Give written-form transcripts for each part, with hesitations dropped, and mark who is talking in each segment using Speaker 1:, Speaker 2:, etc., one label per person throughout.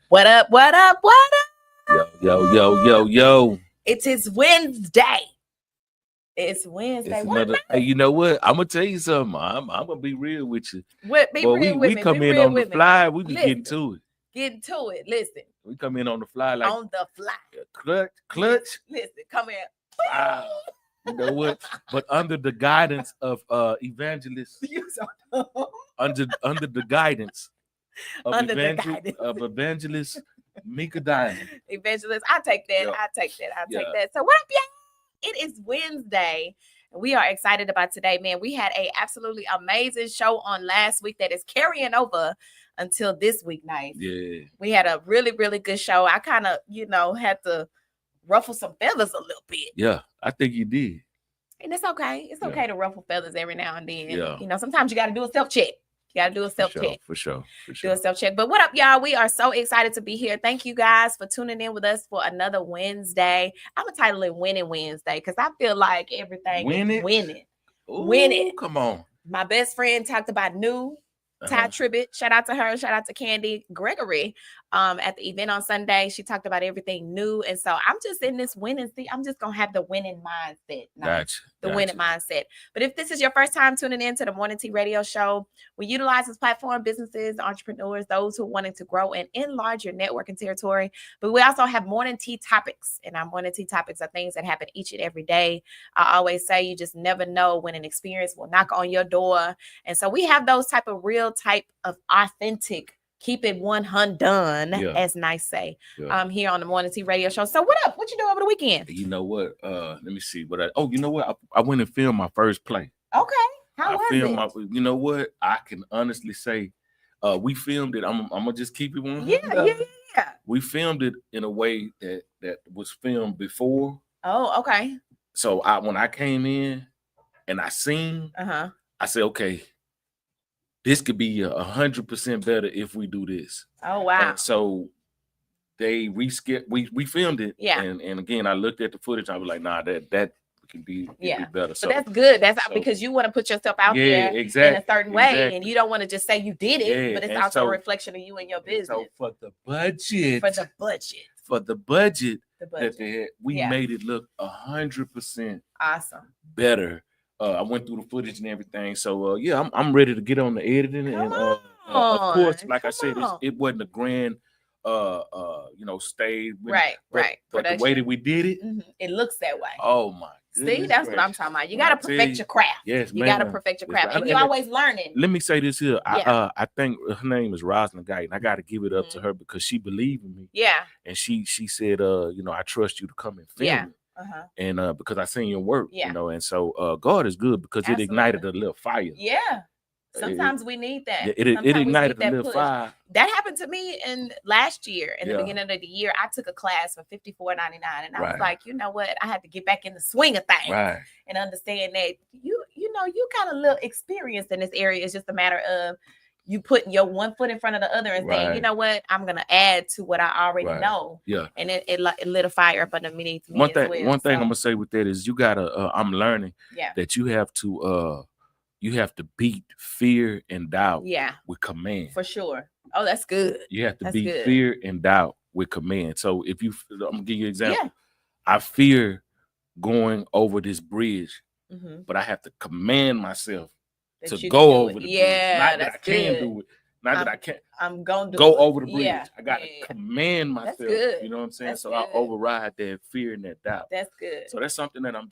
Speaker 1: What up, what up, what up?
Speaker 2: Yo.
Speaker 1: It is Wednesday. It's Wednesday.
Speaker 2: Hey, you know what? I'm gonna tell you something. I'm gonna be real with you.
Speaker 1: We
Speaker 2: come in on the fly. We be getting to it.
Speaker 1: Getting to it. Listen.
Speaker 2: We come in on the fly like
Speaker 1: on the fly.
Speaker 2: Clutch.
Speaker 1: Listen, come here.
Speaker 2: Wow. You know what? But under the guidance of evangelist. under the guidance of evangelist Mika Diamond.
Speaker 1: Evangelist, I take that. I take that. So what up, y'all? It is Wednesday. We are excited about today, man. We had a absolutely amazing show on last week that is carrying over until this week night.
Speaker 2: Yeah.
Speaker 1: We had a really, really good show. I kind of, had to ruffle some feathers a little bit.
Speaker 2: Yeah, I think you did.
Speaker 1: And it's okay. It's okay to ruffle feathers every now and then.
Speaker 2: Yeah.
Speaker 1: Sometimes you got to do a self-check. You got to do a self-check.
Speaker 2: For sure.
Speaker 1: Do a self-check. But what up, y'all? We are so excited to be here. Thank you guys for tuning in with us for another Wednesday. I'm going to title it Winning Wednesday because I feel like everything is winning. Winning.
Speaker 2: Come on.
Speaker 1: My best friend talked about new Ty Tribbett. Shout out to her. Shout out to Candy Gregory at the event on Sunday. She talked about everything new. And so I'm just in this winning. I'm just going to have the winning mindset.
Speaker 2: Gotcha.
Speaker 1: Winning mindset. But if this is your first time tuning in to the Morning Tea Radio Show, we utilize this platform, businesses, entrepreneurs, those who are wanting to grow and enlarge your network and territory. But we also have Morning Tea topics. And our Morning Tea topics are things that happen each and every day. I always say you just never know when an experience will knock on your door. And so we have those type of authentic, keep it 100 done, as nice say, here on the Morning Tea Radio Show. So what up? What you do over the weekend?
Speaker 2: You know what? Let me see you know what? I went and filmed my first play.
Speaker 1: Okay. How was it?
Speaker 2: You know what? I can honestly say we filmed it. I'm gonna just keep it 100.
Speaker 1: Yeah.
Speaker 2: We filmed it in a way that was filmed before.
Speaker 1: Oh, okay.
Speaker 2: So when I came in and I seen, I said, okay, this could be 100% better if we do this.
Speaker 1: Oh, wow.
Speaker 2: And so they we filmed it.
Speaker 1: Yeah.
Speaker 2: And again, I looked at the footage. I was like, nah, that could be better.
Speaker 1: So that's good. That's because you want to put yourself out there in a certain way. And you don't want to just say you did it, but it's also a reflection of you and your business.
Speaker 2: So for the budget that they had, we made it look 100%
Speaker 1: awesome.
Speaker 2: Better. I went through the footage and everything. So I'm ready to get on the editing. And of course, like I said, it wasn't a grand stage.
Speaker 1: Right.
Speaker 2: But the way that we did it,
Speaker 1: it looks that way.
Speaker 2: Oh my goodness.
Speaker 1: See, that's what I'm talking about. You gotta perfect your craft.
Speaker 2: Yes,
Speaker 1: you gotta perfect your craft. And you're always learning.
Speaker 2: Let me say this here. I think her name is Rosalind Guy, and I gotta give it up to her because she believed in me.
Speaker 1: Yeah.
Speaker 2: And she said, I trust you to come and film it. And because I seen your work, and so God is good because it ignited a little fire.
Speaker 1: Yeah. Sometimes we need that.
Speaker 2: It ignited a little fire.
Speaker 1: That happened to me last year. In the beginning of the year, I took a class for $54.99, and I was like, you know what? I had to get back in the swing of things and understand that you got a little experience in this area. It's just a matter of you putting your one foot in front of the other and saying, you know what, I'm gonna add to what I already know.
Speaker 2: Yeah.
Speaker 1: And it lit a fire up underneath me.
Speaker 2: One thing I'm gonna say with that is you gotta I'm learning that you have to beat fear and doubt with command.
Speaker 1: For sure. Oh, that's good.
Speaker 2: You have to beat fear and doubt with command. So I'm gonna give you an example. I fear going over this bridge, but I have to command myself to go over the bridge.
Speaker 1: Yeah,
Speaker 2: not that I can do it. Not that I can't.
Speaker 1: I'm going to
Speaker 2: go over the bridge.
Speaker 1: Yeah.
Speaker 2: I got to command myself.
Speaker 1: That's good.
Speaker 2: You know what I'm saying?
Speaker 1: That's
Speaker 2: so
Speaker 1: good.
Speaker 2: I override that fear and that doubt.
Speaker 1: That's good.
Speaker 2: So that's something that I'm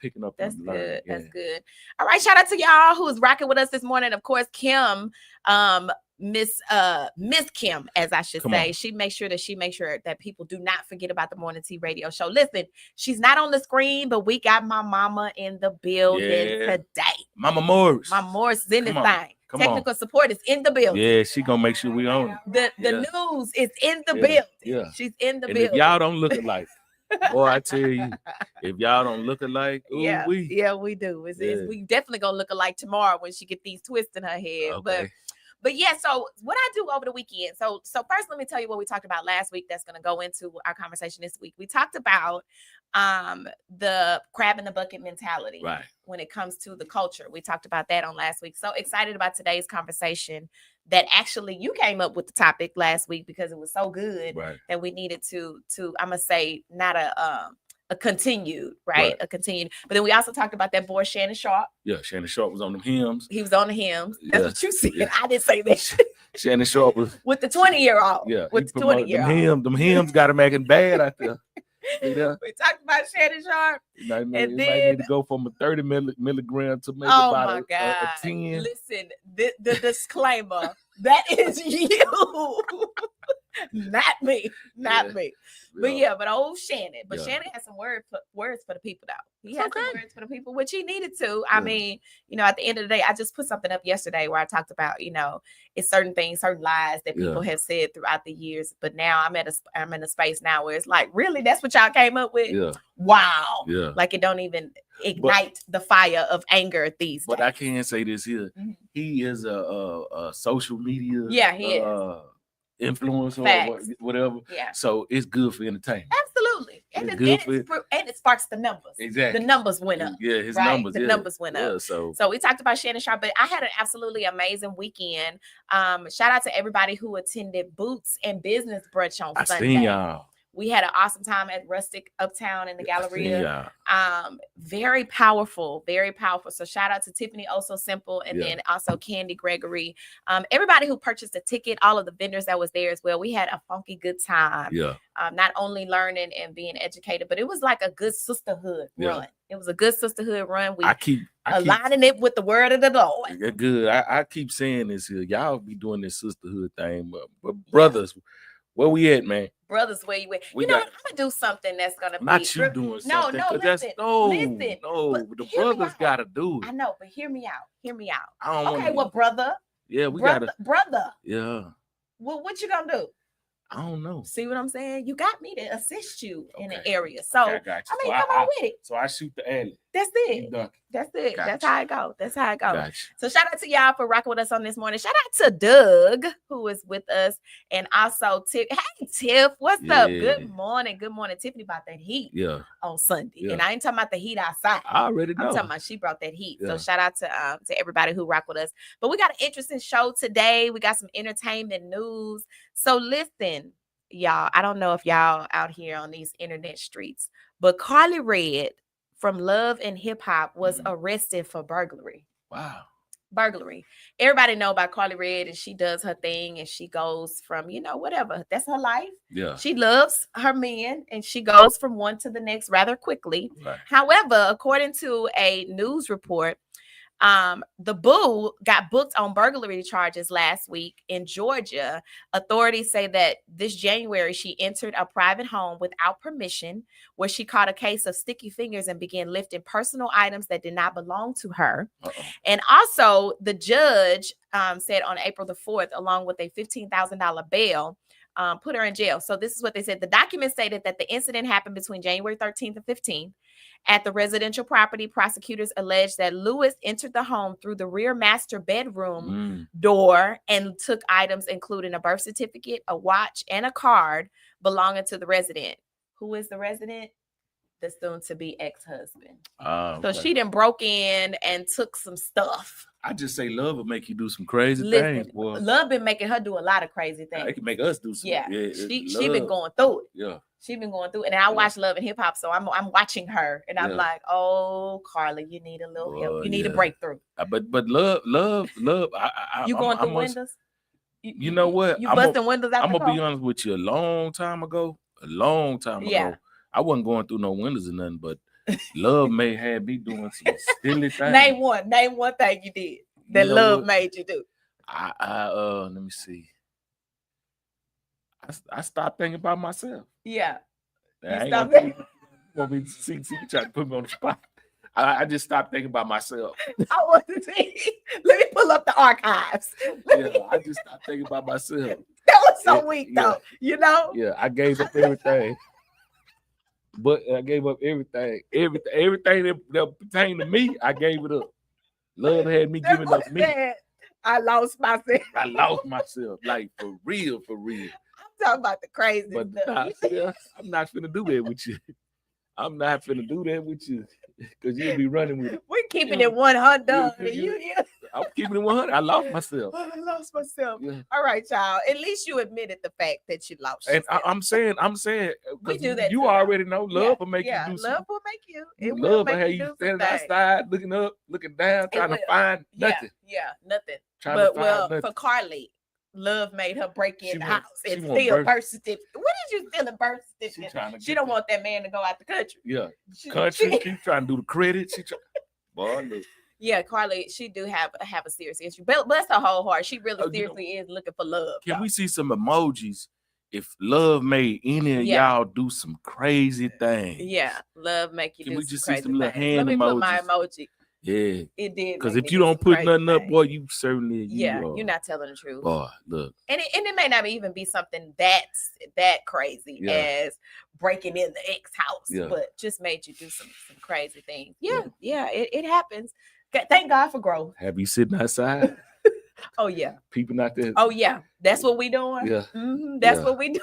Speaker 2: picking up.
Speaker 1: That's
Speaker 2: and
Speaker 1: good.
Speaker 2: learning. Yeah.
Speaker 1: That's good. All right. Shout out to y'all who is rocking with us this morning. Of course, Kim, Miss Kim, as I should say, she makes sure that people do not forget about the Morning Tea Radio Show. Listen, she's not on the screen, but we got my mama in the building today.
Speaker 2: Mama Morris.
Speaker 1: Mama Morris is in this thing. Technical support is in the building.
Speaker 2: Yeah, she gonna make sure we own
Speaker 1: it. The news is in the building.
Speaker 2: Yeah,
Speaker 1: she's in the
Speaker 2: and
Speaker 1: building.
Speaker 2: If y'all don't look alike, boy, I tell you, if y'all don't look alike, we
Speaker 1: do. We definitely gonna look alike tomorrow when she get these twists in her head.
Speaker 2: Okay.
Speaker 1: But yeah, so what I do over the weekend. So first, let me tell you what we talked about last week. That's going to go into our conversation this week. We talked about the crab in the bucket mentality when it comes to the culture. We talked about that on last week. So excited about today's conversation that actually you came up with the topic last week because it was so good that we needed to I'm gonna say not a continued, a continued. But then we also talked about that boy Shannon Sharpe.
Speaker 2: Yeah, Shannon Sharpe was on them hymns.
Speaker 1: He was on the hymns. That's what you said. Yeah. I didn't say that.
Speaker 2: Shannon Sharpe was
Speaker 1: with the 20-year-old.
Speaker 2: Yeah,
Speaker 1: with the 20-year-old.
Speaker 2: Them hymns got him acting bad out there.
Speaker 1: We talked about Shannon Sharpe.
Speaker 2: And then might need to go from a 30 milligram to maybe about a 10.
Speaker 1: Listen, the disclaimer, that is you. Not me. But old Shannon. But Shannon has some words for the people, though. He has some words for the people, which he needed to. I mean, at the end of the day, I just put something up yesterday where I talked about, it's certain things, certain lies that people have said throughout the years. But now I'm in a space now where it's like, really, that's what y'all came up with?
Speaker 2: Yeah.
Speaker 1: Wow.
Speaker 2: Yeah.
Speaker 1: Like it don't even ignite the fire of anger these days.
Speaker 2: But I can say this here. Mm-hmm. He is a social media.
Speaker 1: Yeah, he is.
Speaker 2: Influencer or whatever.
Speaker 1: Yeah.
Speaker 2: So it's good for entertainment.
Speaker 1: Absolutely. And it sparks the numbers.
Speaker 2: Exactly.
Speaker 1: The numbers went up.
Speaker 2: Yeah, his numbers.
Speaker 1: The numbers went up.
Speaker 2: So
Speaker 1: we talked about Shannon Sharpe, but I had an absolutely amazing weekend. Shout out to everybody who attended Boots and Business Brunch on Sunday.
Speaker 2: I seen y'all.
Speaker 1: We had an awesome time at Rustic Uptown in the Galleria. Very powerful, very powerful. So shout out to Tiffany Oh So Simple and then also Candy Gregory. Everybody who purchased a ticket, all of the vendors that was there as well. We had a funky good time.
Speaker 2: Yeah.
Speaker 1: Not only learning and being educated, but it was like a good sisterhood run. It was a good sisterhood run. I keep aligning it with the word of the Lord.
Speaker 2: Good. I keep saying this here. Y'all be doing this sisterhood thing, but brothers, where we at, man?
Speaker 1: Brothers, where you at? I'm gonna do something that's gonna be
Speaker 2: not you doing something.
Speaker 1: Listen.
Speaker 2: The brothers gotta do it.
Speaker 1: I know, but hear me out.
Speaker 2: I don't
Speaker 1: well, brother.
Speaker 2: Yeah, brother. Yeah.
Speaker 1: Well, what you gonna do?
Speaker 2: I don't know.
Speaker 1: See what I'm saying? You got me to assist you in the area. So I mean, come on with it.
Speaker 2: So I shoot the alley.
Speaker 1: That's it. That's it.
Speaker 2: Gotcha.
Speaker 1: That's how it goes.
Speaker 2: Gotcha.
Speaker 1: So shout out to y'all for rocking with us on this morning. Shout out to Doug, who is with us, and also Tiff. Hey, Tiff, what's up? Good morning. Tiffany brought that heat on Sunday, and I ain't talking about the heat outside.
Speaker 2: I already know.
Speaker 1: I'm talking about she brought that heat. So shout out to everybody who rock with us. But we got an interesting show today. We got some entertainment news. So listen, y'all. I don't know if y'all out here on these internet streets, but Carly Red from Love and Hip Hop was arrested for burglary.
Speaker 2: Wow.
Speaker 1: Burglary. Everybody know about Carly Red, and she does her thing, and she goes from, whatever. That's her life.
Speaker 2: Yeah.
Speaker 1: She loves her men, and she goes from one to the next rather quickly.
Speaker 2: Right.
Speaker 1: However, according to a news report, the boo got booked on burglary charges last week in Georgia. Authorities say that this January she entered a private home without permission, where she caught a case of sticky fingers and began lifting personal items that did not belong to her. And also the judge said on April the 4th, along with a $15,000 bail, put her in jail. So this is what they said. The document stated that the incident happened between January 13th and 15th. At the residential property, prosecutors alleged that Lewis entered the home through the rear master bedroom door and took items including a birth certificate, a watch, and a card belonging to the resident. Who is the resident? The soon-to-be ex-husband. So she done broke in and took some stuff.
Speaker 2: I just say love will make you do some crazy things. Boy.
Speaker 1: Love been making her do a lot of crazy things.
Speaker 2: It can make us do some.
Speaker 1: Yeah, she been going through it.
Speaker 2: Yeah.
Speaker 1: She been going through it. And I watch Love and Hip Hop, so I'm watching her, and I'm like, oh, Carly, you need a little help. You need a breakthrough.
Speaker 2: But love.
Speaker 1: You going through windows?
Speaker 2: You know what?
Speaker 1: You busting windows out.
Speaker 2: I'm gonna be honest with you. A long time ago, I wasn't going through no windows or nothing, but Love May had me doing some silly things.
Speaker 1: Name one thing you did that Love made you do.
Speaker 2: Let me see. I stopped thinking about myself.
Speaker 1: Yeah.
Speaker 2: I ain't gonna want me to see trying to put me on the spot. I just stopped thinking about myself.
Speaker 1: I want to see. Let me pull up the archives.
Speaker 2: I just stopped thinking about myself.
Speaker 1: That was so weak, though. You know?
Speaker 2: Yeah, I gave up everything. But I gave up everything. Everything that pertained to me, I gave it up. Love had me giving up me.
Speaker 1: I lost myself.
Speaker 2: Like, for real.
Speaker 1: I'm talking about the crazy stuff.
Speaker 2: I'm not finna do that with you. I'm not finna do that with you. Because you'll be running with it.
Speaker 1: We're keeping it 100.
Speaker 2: I'm keeping it 100. I lost myself.
Speaker 1: Yeah. All right, y'all. At least you admitted the fact that you lost yourself.
Speaker 2: And I'm saying,
Speaker 1: we do that.
Speaker 2: You already know love will make you do something.
Speaker 1: Love will make you. It
Speaker 2: love will have you standing outside, looking up, looking down, trying to find nothing.
Speaker 1: Yeah, nothing. For Carly, Love made her break in the house and steal birth certificate. What did you steal a birth certificate? She don't want that man to go out the country.
Speaker 2: Yeah, she keep trying to do the credit. Boy, look.
Speaker 1: Yeah, Carly, she do have a serious issue. Bless her whole heart. She really seriously is looking for love.
Speaker 2: Can we see some emojis? If Love made any of y'all do some crazy things.
Speaker 1: Yeah, Love make you do some crazy things. Can we just see some
Speaker 2: little hand emojis?
Speaker 1: Let me put my emoji.
Speaker 2: Yeah,
Speaker 1: it did.
Speaker 2: Because if you don't put nothing up, boy, you certainly
Speaker 1: you're not telling the truth.
Speaker 2: Boy, look,
Speaker 1: and it may not even be something that crazy as breaking in the ex house, but just made you do some crazy things. Yeah, it happens. Thank God for growth.
Speaker 2: Have you sitting outside?
Speaker 1: Oh yeah,
Speaker 2: peeping out there.
Speaker 1: Oh yeah, that's what we doing.
Speaker 2: Yeah,
Speaker 1: that's what we do.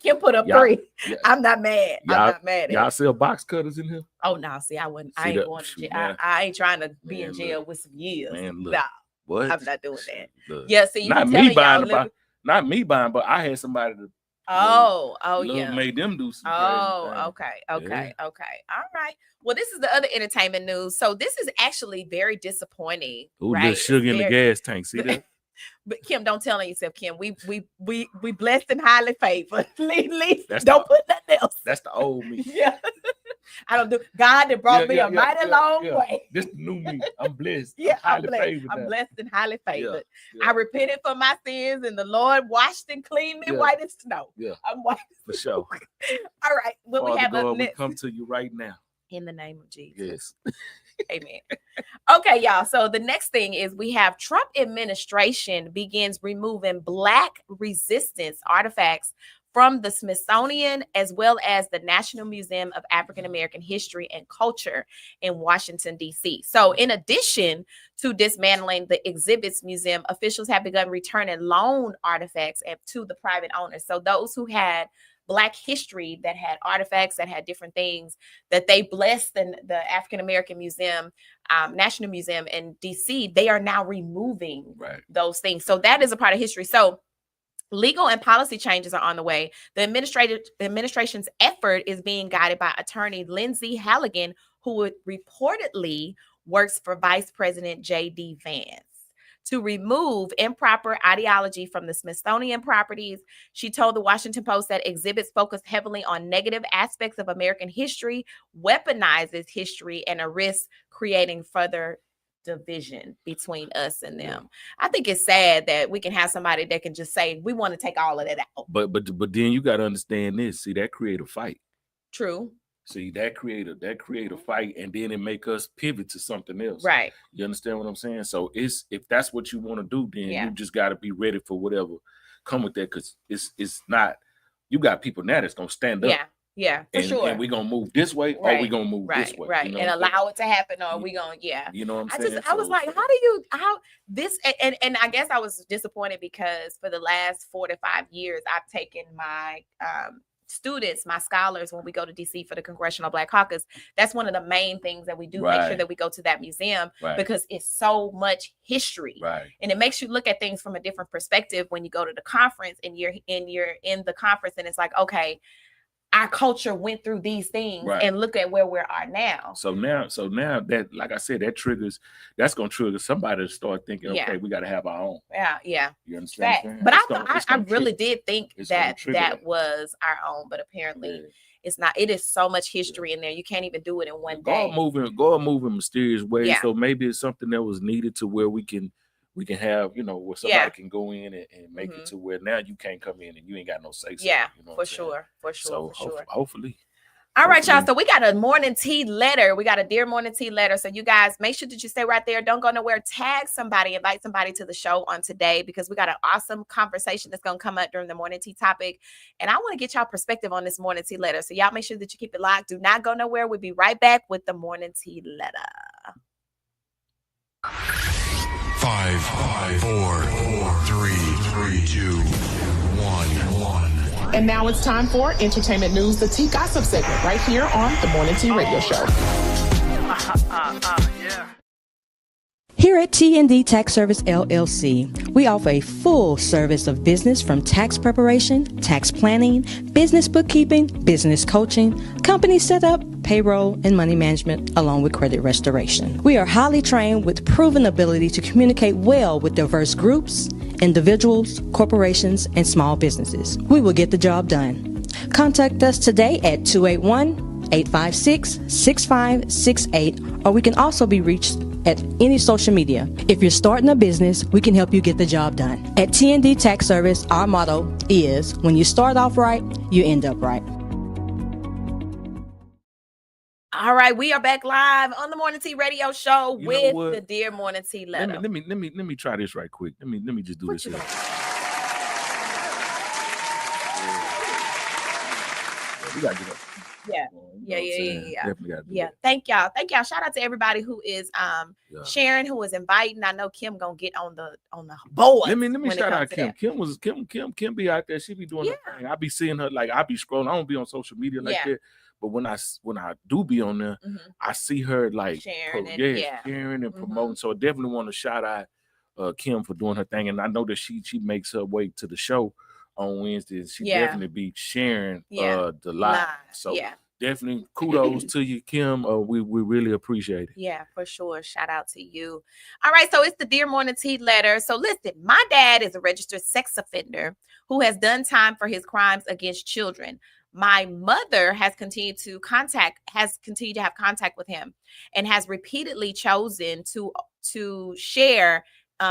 Speaker 1: Kim put up 3. Yeah. I'm not mad. I'm not mad.
Speaker 2: Y'all sell box cutters in here?
Speaker 1: Oh no, see, I wouldn't. I ain't going to jail. I ain't trying to be in jail with some years.
Speaker 2: Man, look,
Speaker 1: nah,
Speaker 2: what?
Speaker 1: I'm not doing that.
Speaker 2: Look.
Speaker 1: Yeah, see,
Speaker 2: not me buying, but I had somebody to. Made them do some.
Speaker 1: Okay. All right. Well, this is the other entertainment news. So this is actually very disappointing.
Speaker 2: Ooh, right? Sugar in the gas tank. See that?
Speaker 1: But Kim, don't tell on yourself, Kim. We blessed and highly favored. Don't put nothing else.
Speaker 2: That's the old me.
Speaker 1: Yeah. I don't do. God that brought me a mighty long way.
Speaker 2: This the new me. I'm blessed.
Speaker 1: Yeah, I'm blessed. I'm blessed and highly favored. I repented for my sins, and the Lord washed and cleaned me white as snow.
Speaker 2: Yeah,
Speaker 1: I'm white
Speaker 2: for sure.
Speaker 1: All right, what we have
Speaker 2: up next? We come to you right now.
Speaker 1: In the name of Jesus.
Speaker 2: Yes.
Speaker 1: Amen. Okay, y'all. So the next thing is we have Trump administration begins removing Black resistance artifacts from the Smithsonian as well as the National Museum of African American History and Culture in Washington, D.C. So in addition to dismantling the exhibits museum, officials have begun returning loan artifacts to the private owners. So those who had Black history that had artifacts that had different things that they blessed in the African American Museum, National Museum in DC, they are now removing those things. So that is a part of history. So legal and policy changes are on the way. The administration's effort is being guided by attorney Lindsay Halligan, who reportedly works for Vice President J.D. Vance. To remove improper ideology from the Smithsonian properties, she told the Washington Post that exhibits focus heavily on negative aspects of American history, weaponizes history, and a risk creating further division between us and them. I think it's sad that we can have somebody that can just say, we want to take all of that out.
Speaker 2: But then you got to understand this. See, that create a fight.
Speaker 1: True.
Speaker 2: See, that create a fight, and then it make us pivot to something else.
Speaker 1: Right.
Speaker 2: You understand what I'm saying? So if that's what you want to do, then you just got to be ready for whatever come with that, because it's not. You got people now that's gonna stand up.
Speaker 1: Yeah, for sure.
Speaker 2: And we're gonna move this way, or we gonna move this way.
Speaker 1: Right.
Speaker 2: You know
Speaker 1: and allow it to happen, or we gonna
Speaker 2: You know what I'm saying?
Speaker 1: I was like, and I guess I was disappointed because for the last 4 to 5 years, I've taken my students, my scholars, when we go to DC for the Congressional Black Caucus, that's one of the main things that we do, make sure that we go to that museum, because it's so much history, and it makes you look at things from a different perspective when you go to the conference and you're in the conference, and it's like, okay, our culture went through these things and look at where we are now.
Speaker 2: So now that, like I said, that's gonna trigger somebody to start thinking, okay, we got to have our own.
Speaker 1: Yeah.
Speaker 2: You understand?
Speaker 1: But I really did think that was our own, but apparently it's not. It is so much history in there. You can't even do it in one day.
Speaker 2: God moving mysterious ways. Yeah. So maybe it's something that was needed to where we can have, where somebody can go in and make it to where now you can't come in and you ain't got no say.
Speaker 1: Yeah, for sure. So
Speaker 2: hopefully.
Speaker 1: All right, y'all. So we got a morning tea letter. We got a Dear Morning Tea letter. So you guys make sure that you stay right there. Don't go nowhere. Tag somebody, invite somebody to the show on today, because we got an awesome conversation that's going to come up during the morning tea topic. And I want to get y'all perspective on this morning tea letter. So y'all make sure that you keep it locked. Do not go nowhere. We'll be right back with the morning tea letter.
Speaker 3: 5, 4, 3, 2, 1.
Speaker 4: And now it's time for Entertainment News, the Tea Gossip segment, right here on the Morning Tea Radio Show.
Speaker 5: Here at T&D Tax Service LLC, we offer a full service of business from tax preparation, tax planning, business bookkeeping, business coaching, company setup, payroll, and money management, along with credit restoration. We are highly trained with proven ability to communicate well with diverse groups, individuals, corporations, and small businesses. We will get the job done. Contact us today at 281-856-6568, or we can also be reached at any social media. If you're starting a business, we can help you get the job done. At T&D Tax Service, our motto is, when you start off right, you end up right.
Speaker 1: All right, we are back live on the Morning Tea Radio Show with the Dear Morning Tea letter.
Speaker 2: Let me try this right quick. Let me just do this here. We gotta get up.
Speaker 1: Yeah.
Speaker 2: Definitely gotta do that.
Speaker 1: Thank y'all. Shout out to everybody who is sharing, who is inviting. I know Kim gonna get on the board.
Speaker 2: Let me shout out Kim. Kim be out there. She be doing her thing. I be seeing her, like, I be scrolling. I don't be on social media like that. But when I do be on there, I see her like sharing and promoting. So I definitely want to shout out Kim for doing her thing. And I know that she makes her way to the show on Wednesdays. She definitely be sharing the live. So definitely kudos to you, Kim. We really appreciate it.
Speaker 1: Yeah, for sure. Shout out to you. All right, so it's the Dear Morning Tea letter. So listen, my dad is a registered sex offender who has done time for his crimes against children. My mother has continued to have contact with him and has repeatedly chosen to share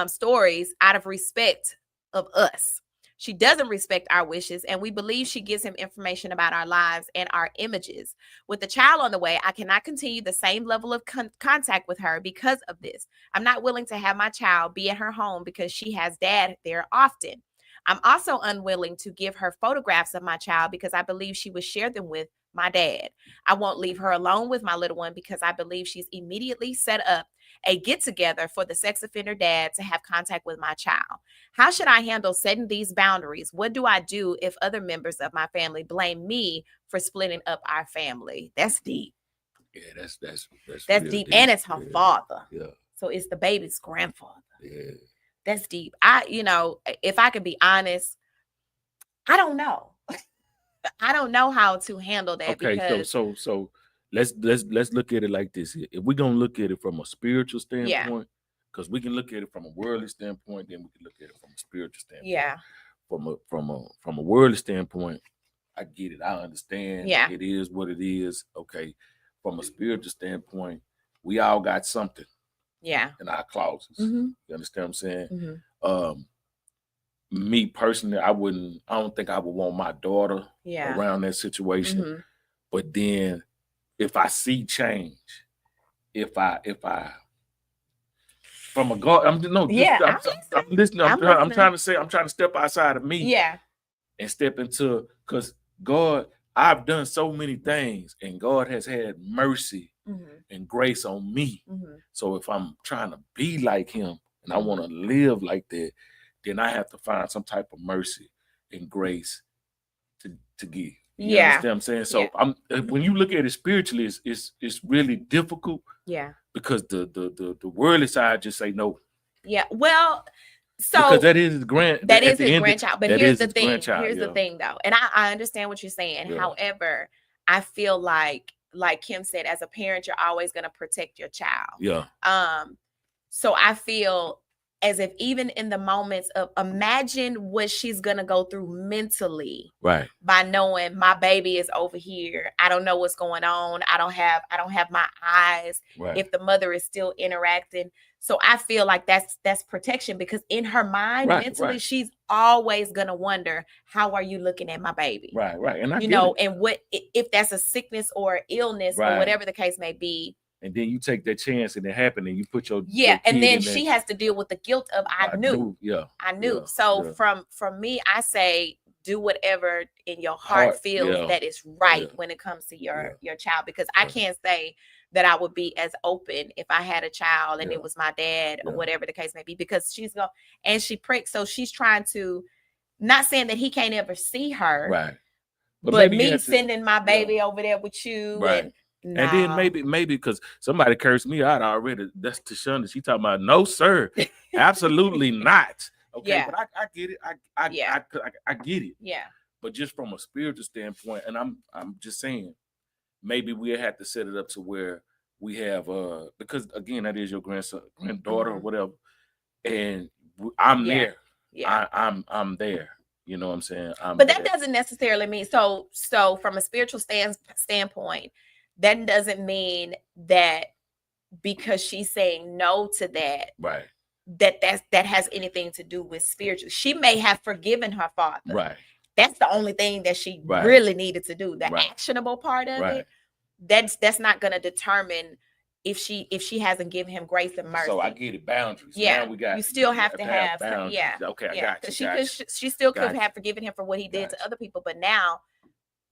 Speaker 1: stories out of respect of us. She doesn't respect our wishes, and we believe she gives him information about our lives and our images. With the child on the way, I cannot continue the same level of contact with her because of this. I'm not willing to have my child be at her home because she has dad there often. I'm also unwilling to give her photographs of my child because I believe she would share them with my dad. I won't leave her alone with my little one because I believe she's immediately set up a get-together for the sex offender dad to have contact with my child. How should I handle setting these boundaries? What do I do if other members of my family blame me for splitting up our family? That's deep.
Speaker 2: Yeah, that's
Speaker 1: deep. And it's her father.
Speaker 2: Yeah.
Speaker 1: So it's the baby's grandfather.
Speaker 2: Yeah.
Speaker 1: That's deep. If I could be honest, I don't know. I don't know how to handle that.
Speaker 2: Okay, because so let's look at it like this. If we're gonna look at it from a spiritual standpoint, because we can look at it from a worldly standpoint, then we can look at it from a spiritual standpoint.
Speaker 1: Yeah.
Speaker 2: From a worldly standpoint, I get it. I understand.
Speaker 1: Yeah.
Speaker 2: It is what it is. Okay. From a spiritual standpoint, we all got something.
Speaker 1: Yeah.
Speaker 2: In our closets.
Speaker 1: Mm-hmm.
Speaker 2: You understand what I'm saying?
Speaker 1: Mm-hmm.
Speaker 2: Me personally, I don't think I would want my daughter around that situation.
Speaker 1: Mm-hmm.
Speaker 2: But then if I see change, if I from a God, I'm listening. I'm trying to step outside of me.
Speaker 1: Yeah.
Speaker 2: And step into, because God, I've done so many things and God has had mercy and grace on me.
Speaker 1: Mm-hmm.
Speaker 2: So if I'm trying to be like him and I want to live like that, then I have to find some type of mercy and grace to give. You understand what I'm saying? So when you look at it spiritually, it's really difficult.
Speaker 1: Yeah.
Speaker 2: Because the worldly side just say no.
Speaker 1: Yeah. Well, So
Speaker 2: because that is his grandchild.
Speaker 1: But here's the thing. Here's the thing, though, and I understand what you're saying. Yeah. However, I feel like Kim said, as a parent, you're always going to protect your child.
Speaker 2: Yeah.
Speaker 1: So I feel as if even in the moments of, imagine what she's going to go through mentally,
Speaker 2: right,
Speaker 1: by knowing my baby is over here. I don't know what's going on. I don't have my eyes. Right. If the mother is still interacting. So I feel like that's protection, because in her mind, mentally, she's always going to wonder, how are you looking at my baby?
Speaker 2: Right. And
Speaker 1: and what if that's a sickness or illness or whatever the case may be.
Speaker 2: And then you take that chance and it happened and you put your
Speaker 1: and then she has to deal with the guilt of I knew. I knew.
Speaker 2: Yeah,
Speaker 1: so from me, I say do whatever in your heart feels that is right when it comes to your child, because I can't say that I would be as open if I had a child and it was my dad or whatever the case may be, because she's going and she pricks, so she's trying to, not saying that he can't ever see her,
Speaker 2: right?
Speaker 1: But me sending my baby over there with you,
Speaker 2: right? And then maybe because somebody cursed me out already. That's Tashonda. She talking about, no, sir, absolutely not. Okay, but I get it. I get it.
Speaker 1: Yeah.
Speaker 2: But just from a spiritual standpoint, and I'm just saying, maybe we have to set it up to where we have because again, that is your granddaughter or whatever, and I'm there. Yeah, I'm there. You know what I'm saying?
Speaker 1: But that doesn't necessarily mean so from a spiritual standpoint. That doesn't mean that because she's saying no to that,
Speaker 2: right,
Speaker 1: that has anything to do with spiritual. She may have forgiven her father.
Speaker 2: Right.
Speaker 1: That's the only thing that she really needed to do. The actionable part of it, that's not going to determine if she hasn't given him grace and mercy.
Speaker 2: So I get it, boundaries.
Speaker 1: Yeah,
Speaker 2: now
Speaker 1: you still have to have
Speaker 2: boundaries. Okay, I got you.
Speaker 1: She still could have forgiven him for what he did to other people, but now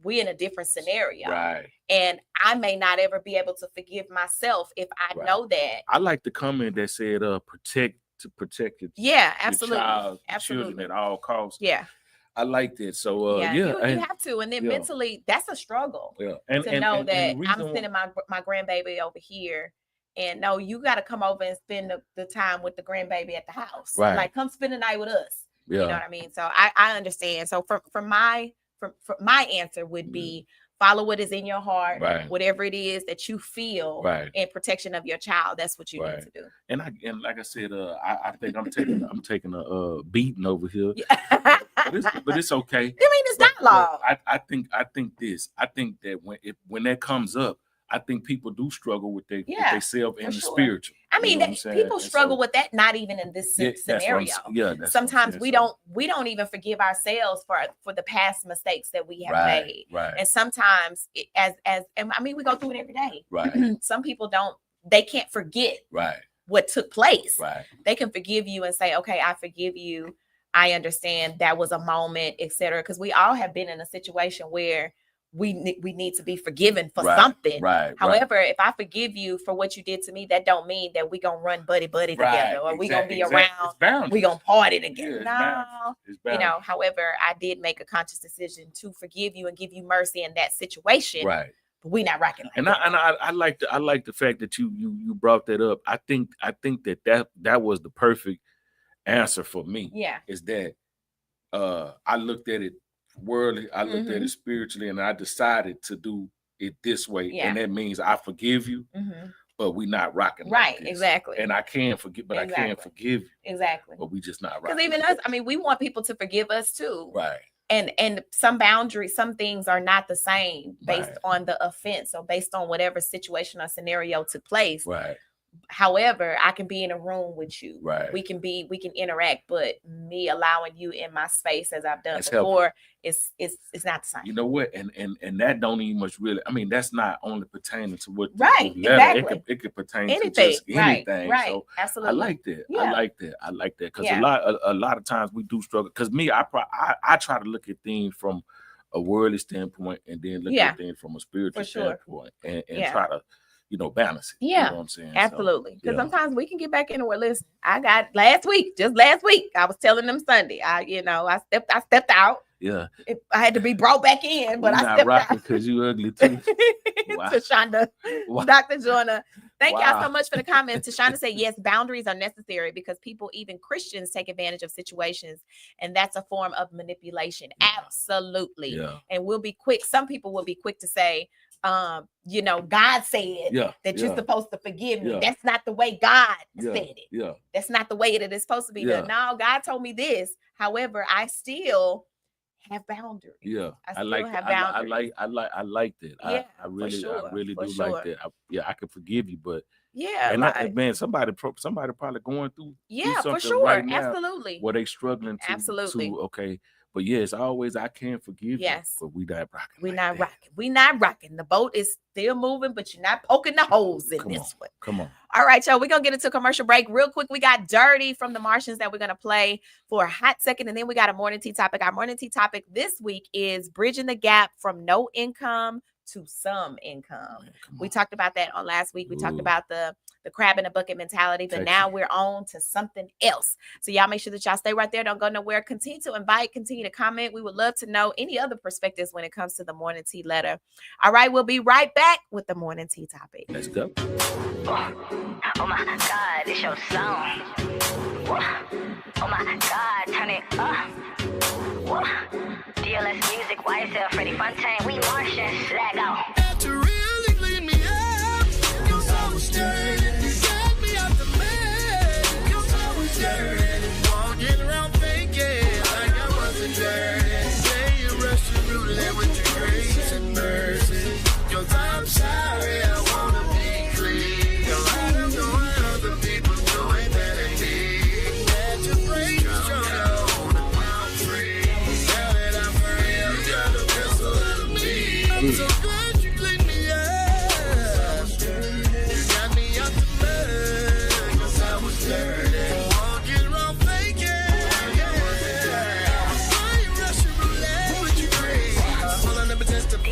Speaker 1: we're in a different scenario.
Speaker 2: Right.
Speaker 1: And I may not ever be able to forgive myself if I know that.
Speaker 2: I like the comment that said protect your
Speaker 1: absolutely.
Speaker 2: Child, children at all costs.
Speaker 1: Yeah.
Speaker 2: I like that. So
Speaker 1: you have to. And then mentally, that's a struggle.
Speaker 2: Yeah.
Speaker 1: To know that I'm sending my grandbaby over here. And no, you got to come over and spend the time with the grandbaby at the house.
Speaker 2: Right.
Speaker 1: Like, come spend the night with us.
Speaker 2: Yeah.
Speaker 1: You know what I mean? So I understand. So for my answer would be follow what is in your heart, whatever it is that you feel in protection of your child. That's what you need to do.
Speaker 2: And like I said, I think I'm taking a beating over here, but it's okay.
Speaker 1: I mean, it's dialogue.
Speaker 2: I think that when that comes up, I think people do struggle with themselves and the spiritual.
Speaker 1: I mean, people struggle with that, not even in this scenario. Sometimes we don't even forgive ourselves for the past mistakes that we have made.
Speaker 2: Right.
Speaker 1: And sometimes and I mean, we go through it every day.
Speaker 2: Right.
Speaker 1: Some people they can't forget what took place.
Speaker 2: Right.
Speaker 1: They can forgive you and say, okay, I forgive you. I understand that was a moment, etc. Because we all have been in a situation where we need to be forgiven for something.
Speaker 2: Right.
Speaker 1: However, if I forgive you for what you did to me, that don't mean that we gonna run buddy together, or we gonna be around. We gonna party together. No, however, I did make a conscious decision to forgive you and give you mercy in that situation.
Speaker 2: Right.
Speaker 1: But we not rocking.
Speaker 2: I like the fact that you brought that up. I think that was the perfect answer for me.
Speaker 1: Yeah.
Speaker 2: Is that I looked at it worldly, I looked at it spiritually, and I decided to do it this way. And that means I forgive you, but we not rocking like this.
Speaker 1: Exactly.
Speaker 2: And I can forgive, but I can't forgive you.
Speaker 1: Exactly.
Speaker 2: But we just not rocking.
Speaker 1: Because even us, I mean, we want people to forgive us too.
Speaker 2: Right.
Speaker 1: And some boundaries, some things are not the same based on the offense or based on whatever situation or scenario took place.
Speaker 2: Right.
Speaker 1: However, I can be in a room with you.
Speaker 2: Right.
Speaker 1: We can interact, but me allowing you in my space as I've done before, it's not the same.
Speaker 2: You know what? And that don't even much really. I mean, that's not only pertaining to what
Speaker 1: exactly.
Speaker 2: It could pertain to just anything.
Speaker 1: Right.
Speaker 2: So
Speaker 1: absolutely.
Speaker 2: I like that. Yeah. I like that because a lot of times we do struggle. Because me, I try to look at things from a worldly standpoint and then look at things from a spiritual standpoint and try to balance it.
Speaker 1: Yeah.
Speaker 2: You know what I'm saying?
Speaker 1: Absolutely. Because sometimes we can get back into it. Listen, I got last week, I was telling them Sunday, I stepped out.
Speaker 2: Yeah.
Speaker 1: I had to be brought back in, but I stepped out.
Speaker 2: Because you ugly too.
Speaker 1: Wow. Tashonda, Dr. Joyner, Thank y'all so much for the comments. Tashana said, yes, boundaries are necessary because people, even Christians, take advantage of situations. And that's a form of manipulation. Yeah. Absolutely. Yeah. And we'll be quick. Some people will be quick to say, God said that you're supposed to forgive me. That's not the way God said it. Yeah. That's not the way it is supposed to be done. No, God told me this. However, I still have boundaries. Yeah. I like that. I like that. Yeah, I really do like that. I can forgive you, but man, somebody probably going through for sure.
Speaker 2: Right now
Speaker 1: absolutely.
Speaker 2: Where they struggling to okay. But yes, always I can forgive you. But we not rocking.
Speaker 1: We not rocking. The boat is still moving, but you're not poking the holes in this one.
Speaker 2: Come on.
Speaker 1: All right, y'all. We're gonna get into a commercial break real quick. We got Dirty from the Martians that we're gonna play for a hot second, and then we got a morning tea topic. Our morning tea topic this week is bridging the gap from no income to some income. We talked about that on last week. We talked about the crab in a bucket mentality, but now we're on to something else. So y'all make sure that y'all stay right there. Don't go nowhere. Continue to invite, continue to comment. We would love to know any other perspectives when it comes to the morning tea letter. All right, we'll be right back with the morning tea topic.
Speaker 2: Let's go.
Speaker 6: Oh my God, it's your song. Oh my God, turn it up. DLS Music, YSL, Freddie Fontaine, we Martians, let go.
Speaker 7: To really clean me up, 'cause I was dirty. You got me out the bed, 'cause I was dirty. Walking around thinking like I wasn't dirty. Say you rushed your roulette with your grace and mercy. 'Cause I'm sorry, I wanna be clean. 'Cause I don't know what other people doing better than me. Had to break your struggle, I'm free. Now that I'm free, you got a pistol out of me. I'm so glad you cleaned me up. You got me out the mud, 'cause I was dirty. Walking around faking, why you rushing roulette with your grace? Hold on, let me testify.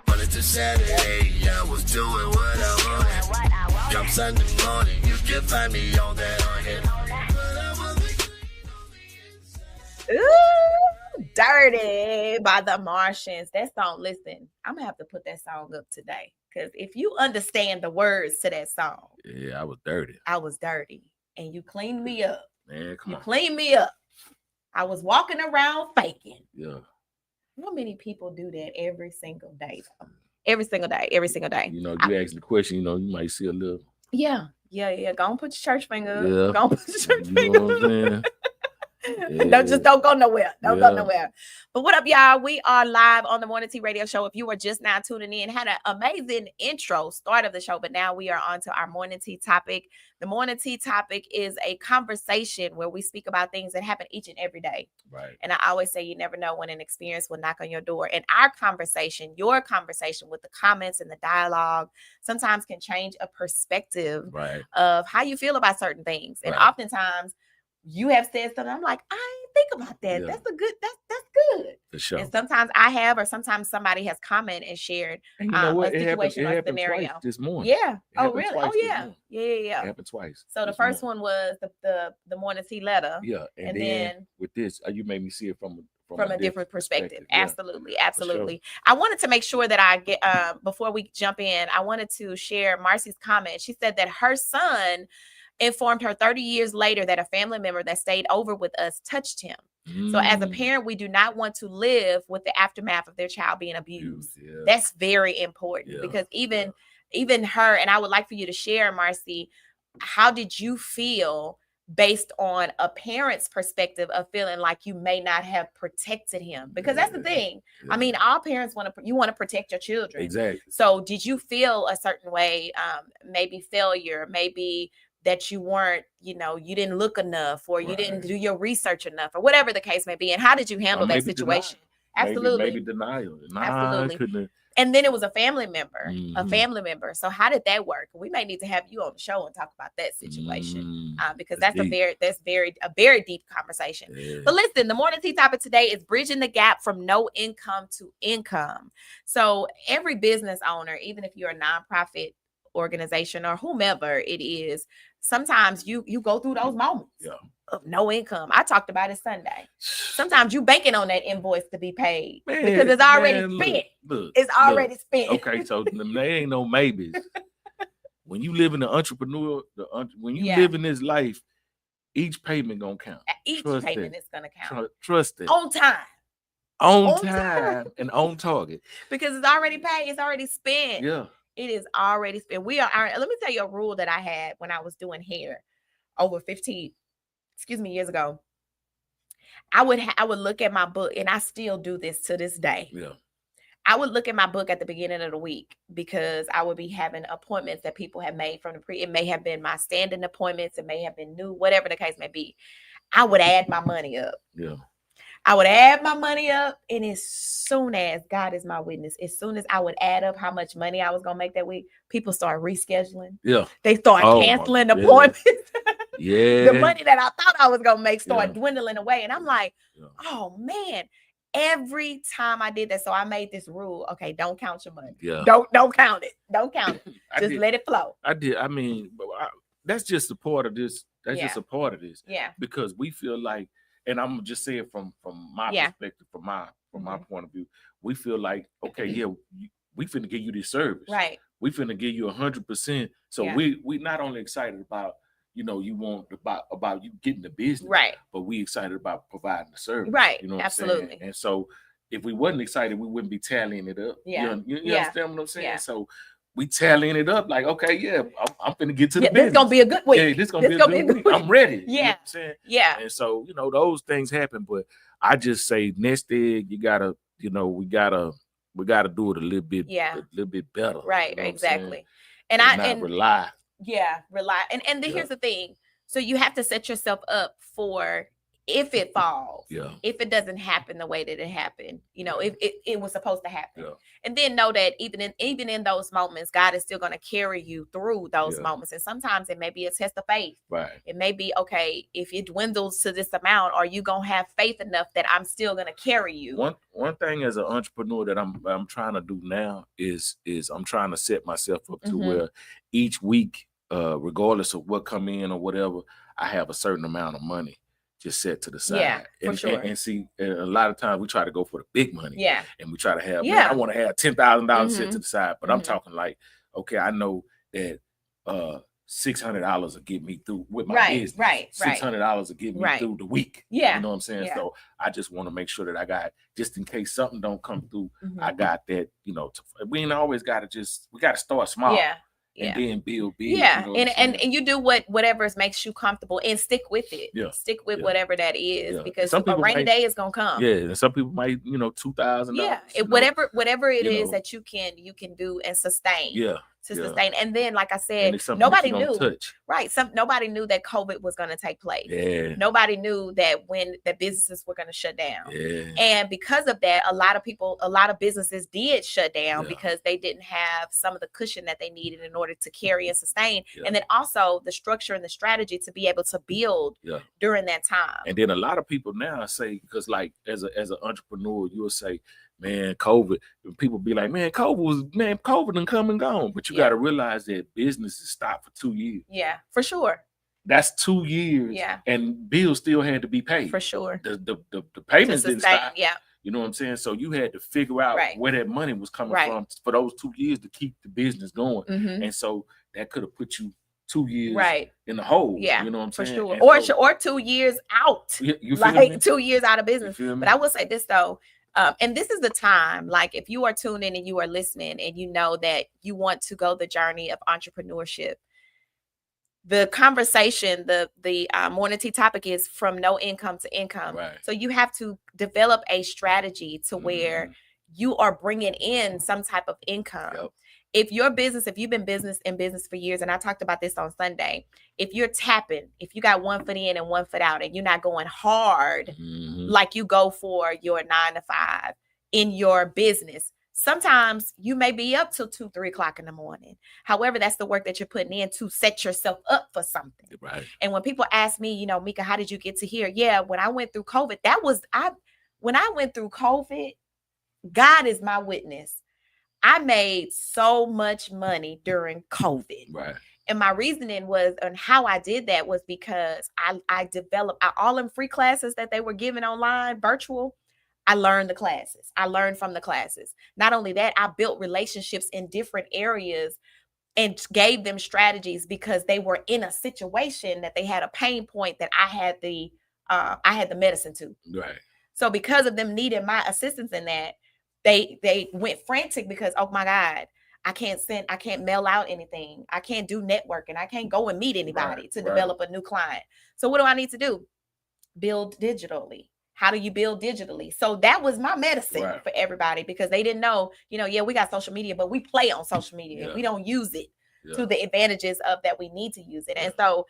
Speaker 7: Monday to Saturday, I was doing what I wanted. Come Sunday morning, you can find me on that organ. But I wasn't clean on the inside.
Speaker 1: Ooh, Dirty by the Martians. That song, listen, I'm gonna have to put that song up today, because if you understand the words to that song,
Speaker 2: I was dirty,
Speaker 1: and you cleaned me up.
Speaker 2: Man, come on.
Speaker 1: Cleaned me up. I was walking around faking.
Speaker 2: Yeah.
Speaker 1: How many people do that every single day? Every single day. Every single day.
Speaker 2: You ask the question, you might see a little.
Speaker 1: Yeah. Go on, put your church finger up.
Speaker 2: Yeah.
Speaker 1: Go on, put your church finger
Speaker 2: Know what I'm saying?
Speaker 1: Don't go nowhere. Don't go nowhere. But what up, y'all? We are live on the Morning Tea Radio Show. If you are just now tuning in, had an amazing intro start of the show, but now we are on to our morning tea topic. The morning tea topic is a conversation where we speak about things that happen each and every day.
Speaker 2: Right.
Speaker 1: And I always say you never know when an experience will knock on your door. And our conversation, your conversation with the comments and the dialogue sometimes can change a perspective of how you feel about certain things. And oftentimes you have said something, I'm like, I didn't think about that. Yeah. That's good.
Speaker 2: For sure.
Speaker 1: And sometimes I have, or sometimes somebody has commented and shared
Speaker 2: and a situation
Speaker 1: or scenario.
Speaker 2: Twice this morning.
Speaker 1: Yeah. Oh, really? Oh, yeah. Yeah.
Speaker 2: It happened twice.
Speaker 1: So the first one was the morning tea letter.
Speaker 2: Yeah. And then with this, you made me see it from
Speaker 1: a different perspective. Yeah. Absolutely. Sure. I wanted to make sure that I get before we jump in, I wanted to share Marcy's comment. She said that her son informed her 30 years later that a family member that stayed over with us touched him. So as a parent, we do not want to live with the aftermath of their child being abused. Yeah. That's very important because even her, and I would like for you to share, Marcy, how did you feel based on a parent's perspective of feeling like you may not have protected him? Because that's the thing. Yeah. I mean, all parents want to protect your children.
Speaker 2: Exactly.
Speaker 1: So did you feel a certain way, maybe failure, maybe that you weren't, you didn't look enough, or you didn't do your research enough, or whatever the case may be? And how did you handle that situation? Absolutely.
Speaker 2: Maybe denial.
Speaker 1: Absolutely. And then it was a family member. So how did that work? We may need to have you on the show and talk about that situation because that's a very deep conversation. Yeah. But listen, the morning tea topic today is bridging the gap from no income to income. So every business owner, even if you're a nonprofit organization or whomever it is, sometimes you go through those moments of no income. I talked about it Sunday. Sometimes you banking on that invoice to be paid because it's already spent. It's already spent.
Speaker 2: Okay, so there ain't no maybes. when you live in the entrepreneur, when you live in this life, each payment gonna count.
Speaker 1: Each payment is gonna count.
Speaker 2: Trust it.
Speaker 1: On time.
Speaker 2: On time and on target.
Speaker 1: Because it's already paid. It's already spent.
Speaker 2: Yeah.
Speaker 1: It is already spent. Let me tell you a rule that I had when I was doing hair over 15 years ago. I would look at my book, and I still do this to this day.
Speaker 2: Yeah.
Speaker 1: I would look at my book at the beginning of the week because I would be having appointments that people have made from it may have been my standing appointments, it may have been new, whatever the case may be. I would add my money up.
Speaker 2: Yeah.
Speaker 1: I would add my money up, and as soon as, God is my witness, as soon as I would add up how much money I was going to make that week, people start rescheduling.
Speaker 2: Yeah.
Speaker 1: They start canceling appointments.
Speaker 2: Yeah.
Speaker 1: The money that I thought I was going to make started dwindling away. And I'm like, oh, man. Every time I did that, so I made this rule. Okay, don't count your money.
Speaker 2: Yeah.
Speaker 1: Don't count it. Don't count it. Just let it flow.
Speaker 2: I did. I mean, that's just a part of this. That's just a part of this.
Speaker 1: Yeah.
Speaker 2: Because we feel like, and I'm just saying from my perspective, from my point of view, we feel like, okay, we finna give you this service.
Speaker 1: Right.
Speaker 2: We finna give you 100%. So we not only excited about, you want about you getting the business,
Speaker 1: right?
Speaker 2: But we excited about providing the service,
Speaker 1: right?
Speaker 2: You know, what
Speaker 1: absolutely.
Speaker 2: I'm saying? And so if we wasn't excited, we wouldn't be tallying it up. You understand what I'm saying? Yeah. So we tallying it up like, okay, I'm finna get to the business.
Speaker 1: This gonna be a good week.
Speaker 2: Yeah, this gonna be a good week. I'm ready.
Speaker 1: Yeah,
Speaker 2: you know what I'm saying?
Speaker 1: Yeah.
Speaker 2: And so those things happen, but I just say nest egg. You gotta, we gotta do it a little bit, better.
Speaker 1: Right. Exactly.
Speaker 2: And rely.
Speaker 1: Yeah, rely. And here's the thing. So you have to set yourself up for if it falls, if it doesn't happen the way that it happened, if it was supposed to happen. Yeah. And then know that even in those moments, God is still going to carry you through those moments. And sometimes it may be a test of faith.
Speaker 2: Right.
Speaker 1: It may be, okay, if it dwindles to this amount, are you going to have faith enough that I'm still going to carry you?
Speaker 2: One thing as an entrepreneur that I'm trying to do now is I'm trying to set myself up to where each week, regardless of what come in or whatever, I have a certain amount of money just set to the side.
Speaker 1: Yeah,
Speaker 2: and,
Speaker 1: for sure.
Speaker 2: And see, a lot of times we try to go for the big money.
Speaker 1: Yeah.
Speaker 2: And we try to have, I want to have $10,000 set to the side. But I'm talking like, okay, I know that $600 will get me through with my business. Right. $600 will get me through the week.
Speaker 1: Yeah.
Speaker 2: You know what I'm saying? Yeah. So I just want to make sure that I got, just in case something don't come through, I got that, we ain't always got to we got to start small.
Speaker 1: Yeah.
Speaker 2: And then build big.
Speaker 1: Yeah. And you do whatever makes you comfortable and stick with it.
Speaker 2: Yeah.
Speaker 1: Stick with whatever that is because a rainy day is gonna come.
Speaker 2: Yeah. And some people might, $2,000.
Speaker 1: Yeah. Whatever it is that you can do and sustain.
Speaker 2: Yeah.
Speaker 1: To sustain. And then, like I said, nobody knew. Right. Nobody knew that COVID was going to take place.
Speaker 2: Yeah.
Speaker 1: Nobody knew that when the businesses were going to shut down.
Speaker 2: Yeah.
Speaker 1: And because of that, a lot of businesses did shut down because they didn't have some of the cushion that they needed in order to carry and sustain. Yeah. And then also the structure and the strategy to be able to build during that time.
Speaker 2: And then a lot of people now say, because like as an entrepreneur, you'll say, man, COVID, people be like, COVID done come and gone. But you got to realize that business is stopped for 2 years.
Speaker 1: Yeah, for sure.
Speaker 2: That's 2 years.
Speaker 1: Yeah.
Speaker 2: And bills still had to be paid.
Speaker 1: For sure.
Speaker 2: The payments didn't stop.
Speaker 1: Yeah.
Speaker 2: You know what I'm saying? So you had to figure out where that money was coming from for those 2 years to keep the business going. Mm-hmm. And so that could have put you 2 years in the hole.
Speaker 1: Yeah,
Speaker 2: you know what I'm saying?
Speaker 1: For sure. Or 2 years out.
Speaker 2: You
Speaker 1: feel
Speaker 2: me?
Speaker 1: 2 years out of business. But I will say this though. And this is the time, like if you are tuned in and you are listening and you know that you want to go the journey of entrepreneurship, the conversation, the morning tea topic is from no income to income.
Speaker 2: Right.
Speaker 1: So you have to develop a strategy to where you are bringing in some type of income.
Speaker 2: Yep.
Speaker 1: If you've been in business for years, and I talked about this on Sunday, if you're tapping, if you got 1 foot in and 1 foot out and you're not going hard like you go for your 9 to 5 in your business, sometimes you may be up till 2-3 o'clock in the morning. However, that's the work that you're putting in to set yourself up for something.
Speaker 2: Right.
Speaker 1: And when people ask me, Mika, how did you get to here? Yeah, when I went through COVID, when I went through COVID, God is my witness. I made so much money during COVID.
Speaker 2: Right.
Speaker 1: And my reasoning was, and how I did that was because I developed all them free classes that they were giving online, virtual. I learned the classes. I learned from the classes. Not only that, I built relationships in different areas and gave them strategies because they were in a situation that they had a pain point that I had the medicine to.
Speaker 2: Right.
Speaker 1: So because of them needing my assistance in that, they went frantic because, oh my God, I can't mail out anything. I can't do networking. I can't go and meet anybody to develop a new client. So what do I need to do? Build digitally. How do you build digitally? So that was my medicine for everybody because they didn't know, we got social media, but we play on social media. We don't use it to the advantages of that we need to use it. And so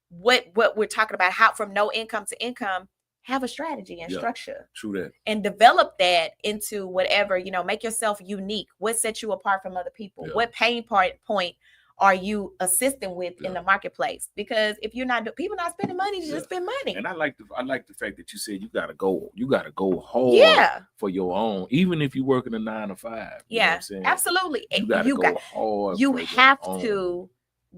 Speaker 1: what we're talking about, how from no income to income, have a strategy and structure.
Speaker 2: True that.
Speaker 1: And develop that into whatever, make yourself unique. What sets you apart from other people? What pain point are you assisting with in the marketplace? Because if you're not, people not spending money to just spend money.
Speaker 2: And I like the fact that you said you gotta go hard for your own, even if you work in a 9 to 5. You know what I'm saying?
Speaker 1: Absolutely.
Speaker 2: You gotta go hard.
Speaker 1: You have to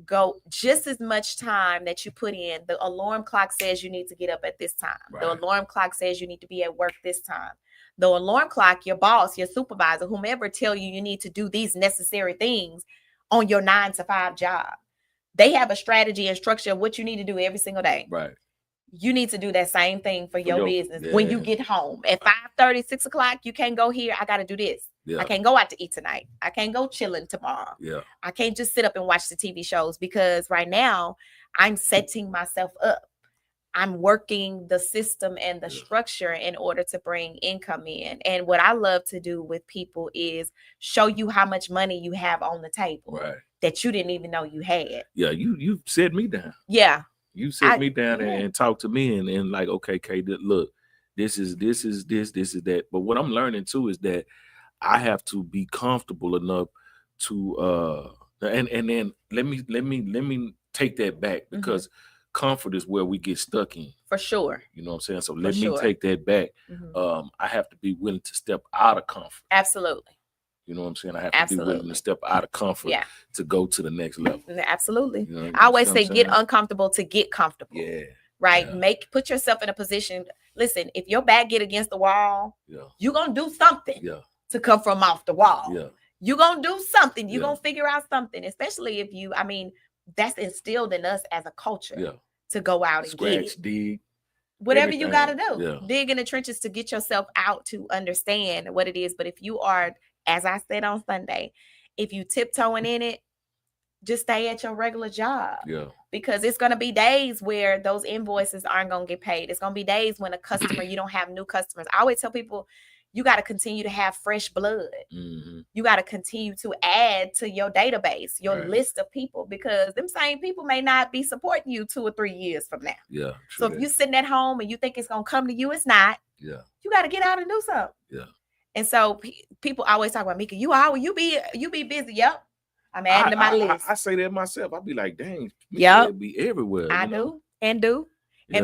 Speaker 1: go just as much time that you put in. The alarm clock says you need to get up at this time. The alarm clock says you need to be at work this time. The alarm clock, your boss, your supervisor, whomever tell you need to do these necessary things on your 9 to 5 job. They have a strategy and structure of what you need to do every single day.
Speaker 2: Right.
Speaker 1: You need to do that same thing for your business. When you get home at 5:30, 6 o'clock, you can't go here. I got to do this. I can't go out to eat tonight. I can't go chilling tomorrow. I can't just sit up and watch the TV shows because right now I'm setting myself up. I'm working the system and the structure in order to bring income in. And what I love to do with people is show you how much money you have on the table that you didn't even know you had.
Speaker 2: Yeah, you set me down.
Speaker 1: Yeah.
Speaker 2: You sit me down and talk to me and like, okay, Kay, look, this is that. But what I'm learning too is that I have to be comfortable enough to and then let me take that back because comfort is where we get stuck in.
Speaker 1: For sure.
Speaker 2: You know what I'm saying? So let me take that back. I have to be willing to step out of comfort.
Speaker 1: Absolutely.
Speaker 2: You know what I'm saying? I have to be willing to step out of comfort to go to the next level.
Speaker 1: Absolutely. I always say get uncomfortable to get comfortable.
Speaker 2: Yeah.
Speaker 1: Right.
Speaker 2: Yeah.
Speaker 1: Put yourself in a position. Listen, if your back get against the wall, you're gonna do something to come from off the wall.
Speaker 2: Yeah.
Speaker 1: You're gonna do something. You're gonna figure out something, especially if that's instilled in us as a culture to go out and
Speaker 2: scratch, dig.
Speaker 1: Whatever you got to do, dig in the trenches to get yourself out to understand what it is. But if you are, as I said on Sunday, if you tiptoeing in it, just stay at your regular job.
Speaker 2: Yeah.
Speaker 1: Because it's going to be days where those invoices aren't going to get paid. It's going to be days when you don't have new customers. I always tell people, you got to continue to have fresh blood. You got to continue to add to your database, your list of people, because them same people may not be supporting you 2 or 3 years from now.
Speaker 2: Yeah.
Speaker 1: So if you're sitting at home and you think it's going to come to you, it's not.
Speaker 2: Yeah.
Speaker 1: You got to get out and do something.
Speaker 2: Yeah.
Speaker 1: And so people always talk about, Mika, you be busy. Yep. I'm adding to my list.
Speaker 2: I say that myself. I'll be like, dang, Mika be everywhere.
Speaker 1: I do. And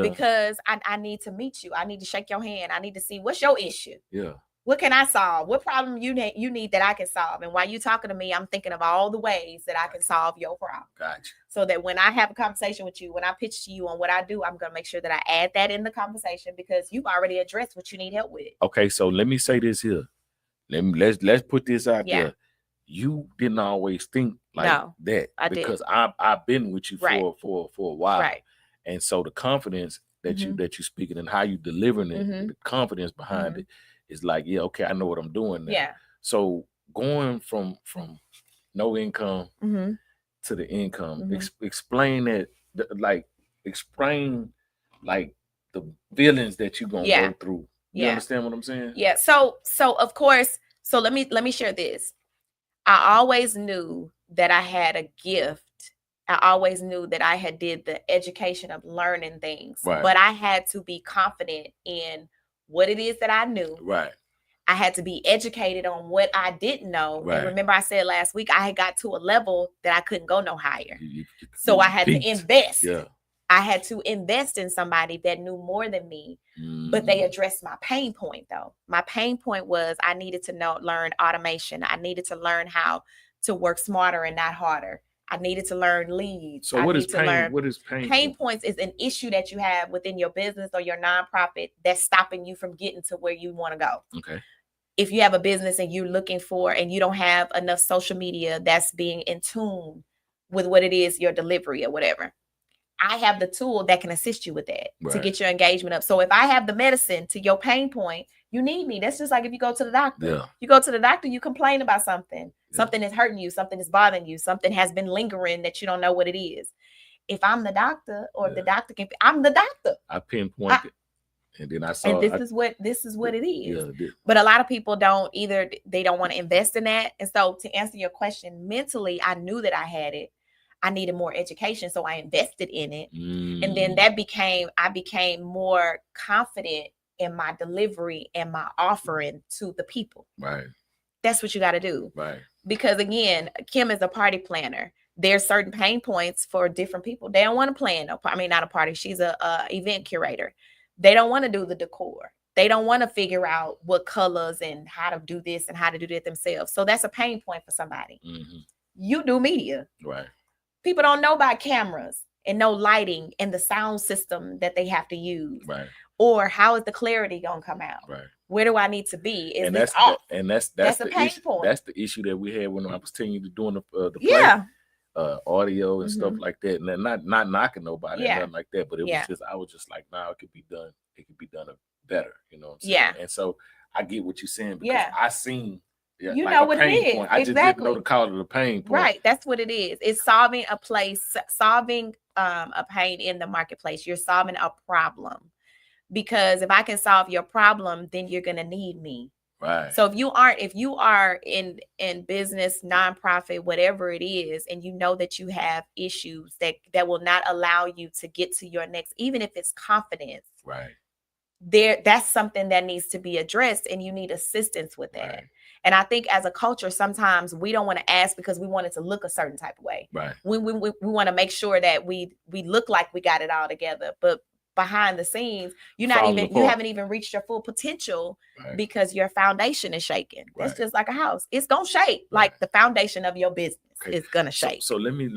Speaker 1: because I need to meet you, I need to shake your hand. I need to see what's your issue.
Speaker 2: Yeah.
Speaker 1: What can I solve? What problem you need that I can solve? And while you're talking to me, I'm thinking of all the ways that I can solve your problem.
Speaker 2: Gotcha.
Speaker 1: So that when I have a conversation with you, when I pitch to you on what I do, I'm going to make sure that I add that in the conversation because you've already addressed what you need help with.
Speaker 2: Okay, so let me say this here. Let's put this out there. You didn't always think like that because I've been with you for a while.
Speaker 1: Right.
Speaker 2: And so the confidence that you're speaking and how you delivering it, the confidence behind it is like, yeah, okay, I know what I'm doing now.
Speaker 1: Yeah.
Speaker 2: So going from no income to the income, explain that, explain like the feelings that you're gonna go through. You understand what I'm saying?
Speaker 1: Yeah. So of course, so let me share this. I always knew that I had a gift. I always knew that I had did the education of learning things, but I had to be confident in what it is that I knew.
Speaker 2: Right.
Speaker 1: I had to be educated on what I didn't know.
Speaker 2: Right.
Speaker 1: And remember I said last week, I had got to a level that I couldn't go no higher. So I had to invest.
Speaker 2: Yeah.
Speaker 1: I had to invest in somebody that knew more than me, but they addressed my pain point though. My pain point was I needed to learn automation. I needed to learn how to work smarter and not harder. I needed to learn leads.
Speaker 2: So what is pain? What is pain?
Speaker 1: Pain points is an issue that you have within your business or your nonprofit that's stopping you from getting to where you want to go.
Speaker 2: Okay.
Speaker 1: If you have a business and you're looking for, and you don't have enough social media that's being in tune with what it is, your delivery or whatever. I have the tool that can assist you with that to get your engagement up. So if I have the medicine to your pain point, you need me. That's just like if you go to the doctor.
Speaker 2: Yeah.
Speaker 1: You go to the doctor, you complain about something. Yeah. Something is hurting you. Something is bothering you. Something has been lingering that you don't know what it is. If I'm the doctor, or the doctor can, I'm the doctor.
Speaker 2: I pinpointed, and then I saw.
Speaker 1: And this is what it is. Yeah, but a lot of people don't either. They don't want to invest in that. And so, to answer your question, mentally, I knew that I had it. I needed more education, so I invested in it, and then I became more confident in my delivery and my offering to the people.
Speaker 2: Right.
Speaker 1: That's what you got to do.
Speaker 2: Right.
Speaker 1: Because again, Kim is a party planner. There's certain pain points for different people. They don't want to plan. Not a party. She's a event curator. They don't want to do the decor. They don't want to figure out what colors and how to do this and how to do that themselves. So that's a pain point for somebody. Mm-hmm. You do media.
Speaker 2: Right.
Speaker 1: People don't know about cameras and no lighting and the sound system that they have to use.
Speaker 2: Right.
Speaker 1: Or how is the clarity gonna come out?
Speaker 2: Right.
Speaker 1: Where do I need to be? Is
Speaker 2: and
Speaker 1: this
Speaker 2: that's
Speaker 1: off?
Speaker 2: That's
Speaker 1: a
Speaker 2: the
Speaker 1: pain
Speaker 2: issue.
Speaker 1: point.
Speaker 2: That's the issue that we had when I was telling you to doing the play, audio and stuff like that. And not knocking nobody, nothing like that. But it was just, I was just like, nah, it could be done. It could be done better. You know what I'm saying?
Speaker 1: Yeah.
Speaker 2: And so I get what you're saying, because I seen.
Speaker 1: Yeah, you know what it is.
Speaker 2: Point. I just didn't know the call of the pain point.
Speaker 1: Right. That's what it is. It's solving a pain in the marketplace. You're solving a problem. Because if I can solve your problem, then you're gonna need me.
Speaker 2: Right.
Speaker 1: So if you are in business, nonprofit, whatever it is, and you know that you have issues that will not allow you to get to your next, even if it's confidence.
Speaker 2: Right.
Speaker 1: That's something that needs to be addressed, and you need assistance with that. Right. And I think as a culture, sometimes we don't want to ask because we want it to look a certain type of way.
Speaker 2: Right.
Speaker 1: We want to make sure that we look like we got it all together, but behind the scenes, you haven't even reached your full potential because your foundation is shaking. Right. That's just like a house. It's gonna shake. Like the foundation of your business is gonna shake.
Speaker 2: So let me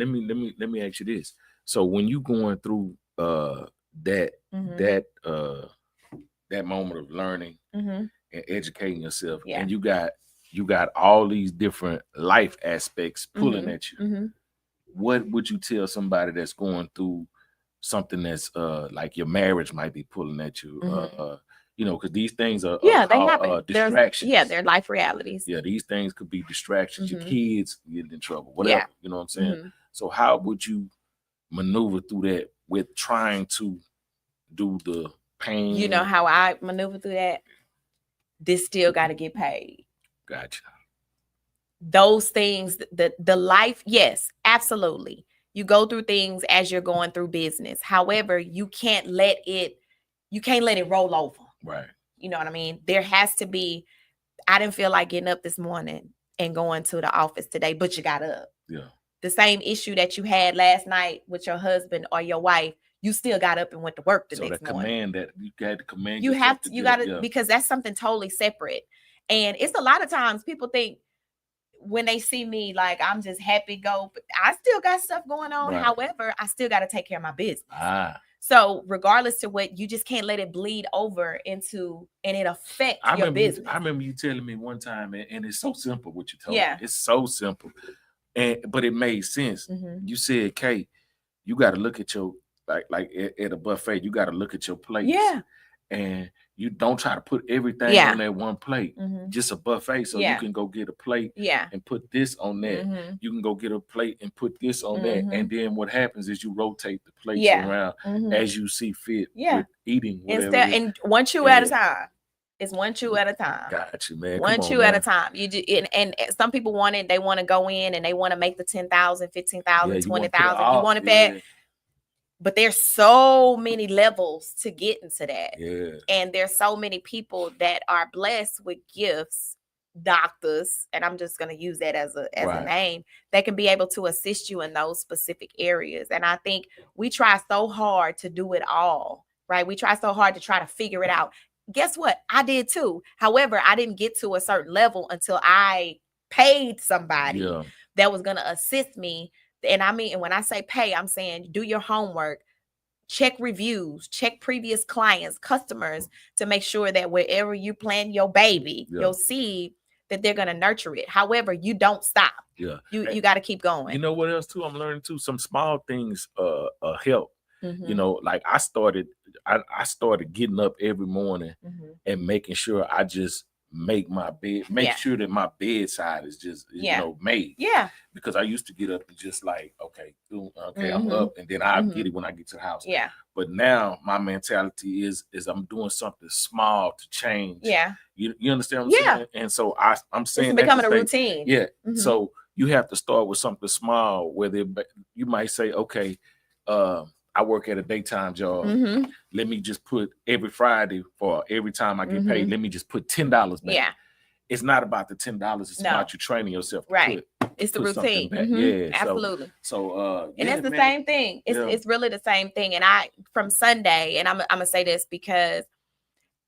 Speaker 2: ask you this. So when you going through that moment of learning and educating yourself, and you got all these different life aspects pulling at you, what would you tell somebody that's going through something that's like your marriage might be pulling at you, because these things are
Speaker 1: they happen.
Speaker 2: Distractions.
Speaker 1: They're life realities.
Speaker 2: Yeah, these things could be distractions. Your kids get in trouble, whatever. You know what I'm saying? So how would you maneuver through that with trying to do the pain?
Speaker 1: You know how I maneuver through that? This still got to get paid.
Speaker 2: Gotcha.
Speaker 1: Those things, the life, yes, absolutely. You go through things as you're going through business. However, you can't let it roll over.
Speaker 2: Right.
Speaker 1: You know what I mean? There has to be, I didn't feel like getting up this morning and going to the office today, but you got up.
Speaker 2: Yeah.
Speaker 1: The same issue that you had last night with your husband or your wife, you still got up and went to work the next morning.
Speaker 2: That you got to command.
Speaker 1: You got to, because that's something totally separate. And it's a lot of times people think when they see me, like I'm just happy go, but I still got stuff going on. Right. However, I still got to take care of my business. So regardless to what, you just can't let it bleed over into, and it affects your business.
Speaker 2: I remember you telling me one time, and it's so simple what you told me. It's so simple. But it made sense. You said, Kay, you got to look at your, like at a buffet, you got to look at your plates.
Speaker 1: Yeah.
Speaker 2: And you don't try to put everything on that one plate. Just a buffet. So you can go get a plate and put this on that. You can go get a plate and put this on that. And then what happens is you rotate the plates around as you see fit with eating.
Speaker 1: And one chew at a time. It's one chew at a time.
Speaker 2: Gotcha, man.
Speaker 1: One chew at a time. You do, and some people want it. They want to go in and they want to make the 10,000, 15,000, 20,000. You want it bad. But there's so many levels to get into that.
Speaker 2: Yeah.
Speaker 1: And there's so many people that are blessed with gifts, doctors, and I'm just going to use that as a name, that can be able to assist you in those specific areas. And I think we try so hard to do it all, right? We try so hard to try to figure it out. Guess what? I did too. However, I didn't get to a certain level until I paid somebody that was going to assist me. And I mean, and when I say pay, I'm saying do your homework, check reviews, check previous clients, customers, to make sure that wherever you plant your baby, your seed, that they're going to nurture it. However, you don't stop.
Speaker 2: Yeah.
Speaker 1: You got to keep going.
Speaker 2: You know what else too? I'm learning too. Some small things help. You know, like I started getting up every morning and making sure I just make my bed, sure that my bedside is just you know made.
Speaker 1: Yeah.
Speaker 2: Because I used to get up and just like, okay, I'm up, and then I'll get it when I get to the house.
Speaker 1: Yeah.
Speaker 2: But now my mentality is I'm doing something small to change.
Speaker 1: Yeah.
Speaker 2: You understand what I'm saying? And so I'm saying
Speaker 1: it's becoming a routine.
Speaker 2: Yeah. So you have to start with something small, whether you might say, okay, I work at a daytime job. Let me just put every Friday for every time I get paid, let me just put $10 back.
Speaker 1: Yeah.
Speaker 2: It's not about the $10. It's about you training yourself.
Speaker 1: Right. It's the routine.
Speaker 2: Yeah.
Speaker 1: Absolutely.
Speaker 2: So
Speaker 1: and that's the same thing. It's really the same thing. And from Sunday, and I'm gonna say this because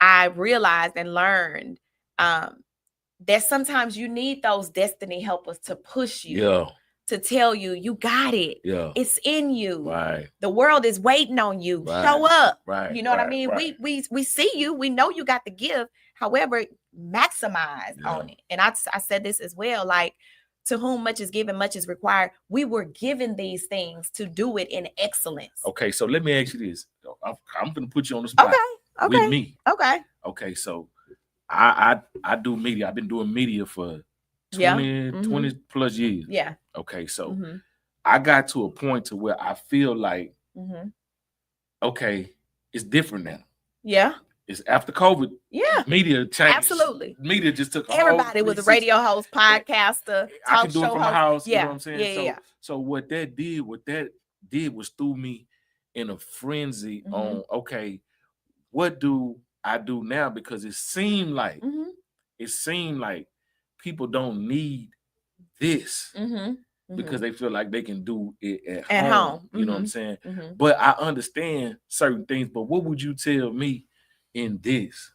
Speaker 1: I realized and learned that sometimes you need those destiny helpers to push you.
Speaker 2: Yeah.
Speaker 1: To tell you, you got it.
Speaker 2: Yeah.
Speaker 1: It's in you.
Speaker 2: Right.
Speaker 1: The world is waiting on you.
Speaker 2: Right.
Speaker 1: Show up.
Speaker 2: Right.
Speaker 1: You know what I mean?
Speaker 2: Right.
Speaker 1: We see you. We know you got the gift. However, maximize on it. And I said this as well, like, to whom much is given, much is required. We were given these things to do it in excellence.
Speaker 2: Okay, so let me ask you this. I'm going to put you on the spot.
Speaker 1: Okay.
Speaker 2: With me.
Speaker 1: Okay.
Speaker 2: Okay, so I do media. I've been doing media for 20 plus years.
Speaker 1: Yeah.
Speaker 2: Okay, so I got to a point to where I feel like, okay, it's different now.
Speaker 1: Yeah.
Speaker 2: It's after COVID.
Speaker 1: Yeah.
Speaker 2: Media changed.
Speaker 1: Absolutely.
Speaker 2: Media just took
Speaker 1: everybody was a radio host, podcaster,
Speaker 2: I can do it from my house.
Speaker 1: Yeah.
Speaker 2: You know what I'm saying? So what that did was threw me in a frenzy on, okay, what do I do now? Because it seemed like people don't need this because they feel like they can do it at home. You know what I'm saying? But I understand certain things. But what would you tell me in this?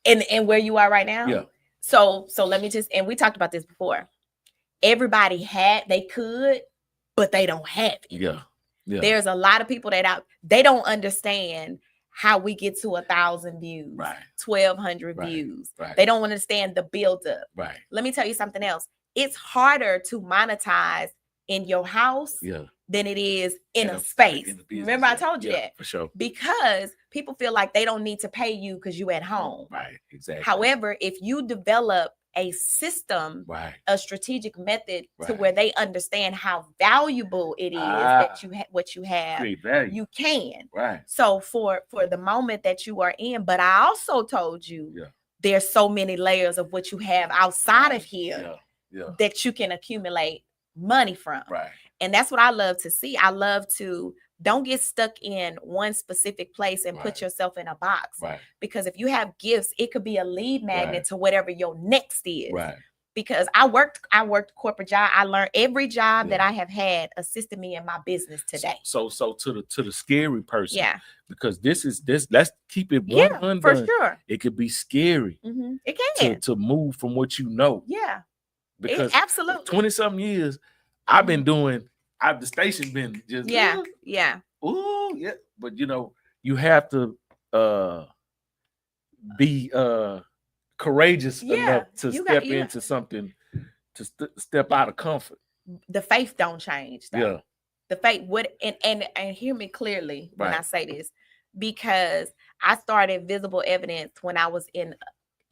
Speaker 1: And where you are right now?
Speaker 2: Yeah.
Speaker 1: So let me just, and we talked about this before. Everybody they could, but they don't have it.
Speaker 2: Yeah.
Speaker 1: There's a lot of people they don't understand how we get to 1,000 views, 1,200 views. They don't understand the buildup.
Speaker 2: Right.
Speaker 1: Let me tell you something else. It's harder to monetize in your house than it is in a space. Remember, I told you that.
Speaker 2: For sure.
Speaker 1: Because people feel like they don't need to pay you because you're at home.
Speaker 2: Right. Exactly.
Speaker 1: However, if you develop a system, a strategic method to where they understand how valuable it is that you what you have, you can.
Speaker 2: Right.
Speaker 1: So for the moment that you are in, but I also told you there's so many layers of what you have outside of here that you can accumulate money from.
Speaker 2: Right.
Speaker 1: And that's what I love to see. I love to don't get stuck in one specific place and put yourself in a box.
Speaker 2: Right.
Speaker 1: Because if you have gifts, it could be a lead magnet to whatever your next is.
Speaker 2: Right.
Speaker 1: Because I worked corporate job. I learned every job that I have had assisted me in my business today.
Speaker 2: So to the scary person.
Speaker 1: Yeah.
Speaker 2: Because this let's keep it 100.
Speaker 1: For sure.
Speaker 2: It could be scary.
Speaker 1: It can.
Speaker 2: To move from what you know.
Speaker 1: Yeah.
Speaker 2: Because
Speaker 1: absolutely
Speaker 2: 20-something years, I've been doing. The station been just but you have to be courageous enough to step into something, to step out of comfort.
Speaker 1: The faith don't change though.
Speaker 2: Yeah,
Speaker 1: the faith would and hear me clearly when I say this, because I started Visible Evidence when I was in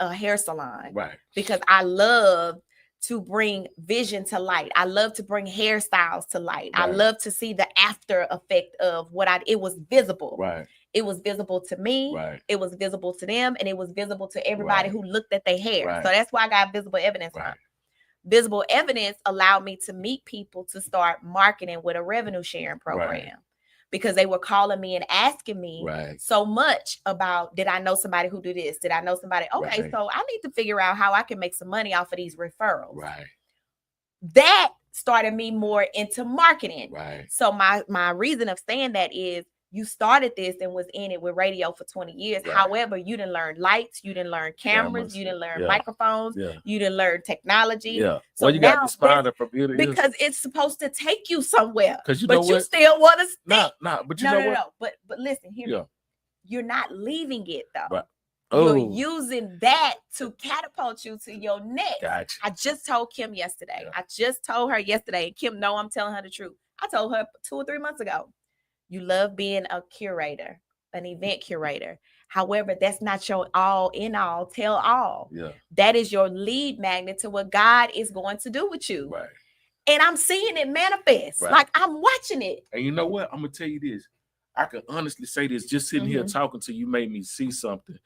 Speaker 1: a hair salon, because I love to bring vision to light. I love to bring hairstyles to light. I love to see the after effect of it was visible.
Speaker 2: Right.
Speaker 1: It was visible to me.
Speaker 2: Right.
Speaker 1: It was visible to them, and it was visible to everybody who looked at their hair.
Speaker 2: Right.
Speaker 1: So that's why I got Visible Evidence.
Speaker 2: Right.
Speaker 1: Visible Evidence allowed me to meet people to start marketing with a revenue sharing program. Because they were calling me and asking me so much about, did I know somebody who do this? Did I know somebody? Okay, so I need to figure out how I can make some money off of these referrals.
Speaker 2: Right.
Speaker 1: That started me more into marketing.
Speaker 2: Right.
Speaker 1: So my reason of saying that is, you started this and was in it with radio for 20 years.
Speaker 2: Right.
Speaker 1: However, you didn't learn lights, you didn't learn cameras, you didn't learn microphones,
Speaker 2: Yeah.
Speaker 1: you didn't learn technology.
Speaker 2: Yeah.
Speaker 1: So
Speaker 2: well, you got this founder from beauty
Speaker 1: because it's supposed to take you somewhere.
Speaker 2: Because you
Speaker 1: but
Speaker 2: know
Speaker 1: you
Speaker 2: what?
Speaker 1: still want to stay.
Speaker 2: But you know what?
Speaker 1: No. But listen, here, you're not leaving it though.
Speaker 2: Right.
Speaker 1: You're using that to catapult you to your next.
Speaker 2: Gotcha.
Speaker 1: I just told Kim yesterday. Yeah. I just told her yesterday, and Kim, no, I'm telling her the truth. I told her 2 or 3 months ago, you love being a curator, an event curator. However, that's not your all in all, tell all.
Speaker 2: Yeah.
Speaker 1: That is your lead magnet to what God is going to do with you.
Speaker 2: Right.
Speaker 1: And I'm seeing it manifest. Right. Like I'm watching it.
Speaker 2: And you know what? I'm gonna tell you this. I can honestly say this, just sitting here talking to you made me see something,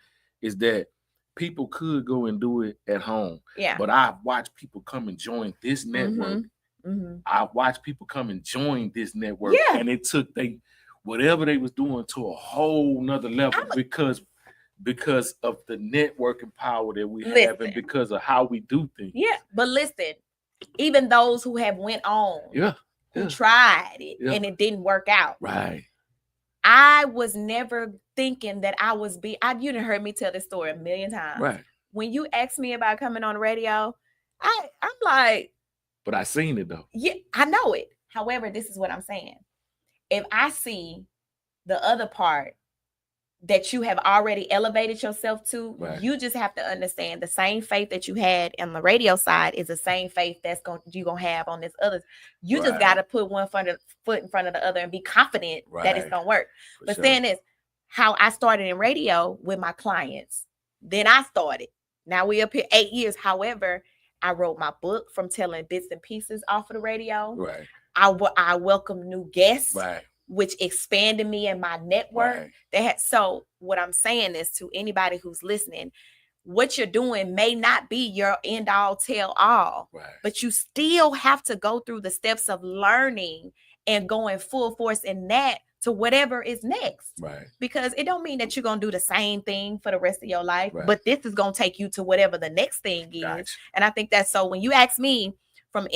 Speaker 2: is that people could go and do it at home.
Speaker 1: Yeah.
Speaker 2: But I've watched people come and join this network. I've watched people come and join this network. Yeah. And it took whatever they was doing to a whole nother level because of the networking power that we have and because of how we do things.
Speaker 1: Yeah. But listen, even those who have went on, who tried it and it didn't work out.
Speaker 2: Right.
Speaker 1: I was never thinking that I was you done heard me tell this story a million times.
Speaker 2: Right.
Speaker 1: When you asked me about coming on the radio, I'm like,
Speaker 2: but I seen it though.
Speaker 1: Yeah, I know it. However, this is what I'm saying. If I see the other part that you have already elevated yourself to, you just have to understand the same faith that you had on the radio side is the same faith you're gonna have on this other. You just gotta put one foot in front of the other and be confident that it's gonna work. But saying this, how I started in radio with my clients. Then I started. Now we up here 8 years. However, I wrote my book from telling bits and pieces off of the radio.
Speaker 2: Right.
Speaker 1: I welcome new guests.
Speaker 2: Right.
Speaker 1: Which expanded me and my network. So what I'm saying is to anybody who's listening, what you're doing may not be your end all tell all, but you still have to go through the steps of learning and going full force in that to whatever is next.
Speaker 2: Right.
Speaker 1: Because it don't mean that you're going to do the same thing for the rest of your life, but this is going to take you to whatever the next thing is.
Speaker 2: Gotcha.
Speaker 1: And I think that's so when you ask me from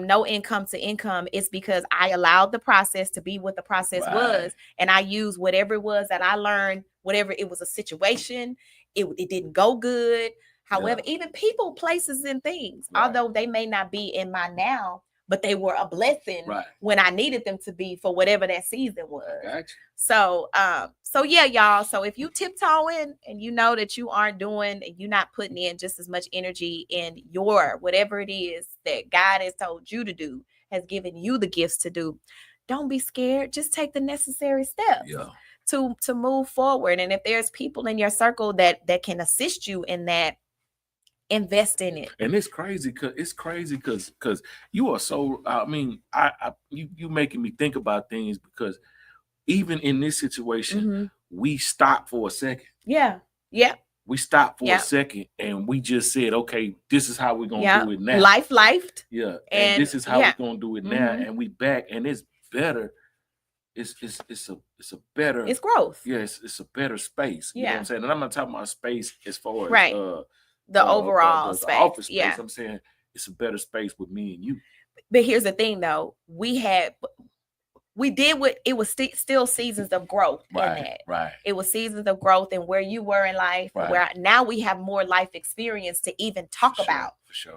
Speaker 1: no income to income, it's because I allowed the process to be what the process was. And I used whatever it was that I learned, whatever it was a situation, it didn't go good. However, even people, places, and things, although they may not be in my now, but they were a blessing when I needed them to be for whatever that season was.
Speaker 2: Gotcha.
Speaker 1: So yeah, y'all. So if you tiptoeing and you know that you aren't doing and you're not putting in just as much energy in your whatever it is that God has told you to do, has given you the gifts to do, don't be scared. Just take the necessary steps to move forward. And if there's people in your circle that can assist you in that, invest in it.
Speaker 2: And it's crazy because you are so, you making me think about things, because even in this situation, we stopped for a second.
Speaker 1: Yeah.
Speaker 2: We stopped for a second and we just said, okay, this is how we're gonna do it now.
Speaker 1: Lifed.
Speaker 2: Yeah. And this is how we're gonna do it now. And we back, and it's better. It's a better,
Speaker 1: it's growth.
Speaker 2: Yes, it's a better space. You know what I'm saying? And I'm not talking about space as far as
Speaker 1: the overall
Speaker 2: the
Speaker 1: space.
Speaker 2: Office space. I'm saying it's a better space with me and you.
Speaker 1: But here's the thing, though. We did what it was still seasons of growth in that.
Speaker 2: Right.
Speaker 1: It was seasons of growth and where you were in life, where now we have more life experience to even talk about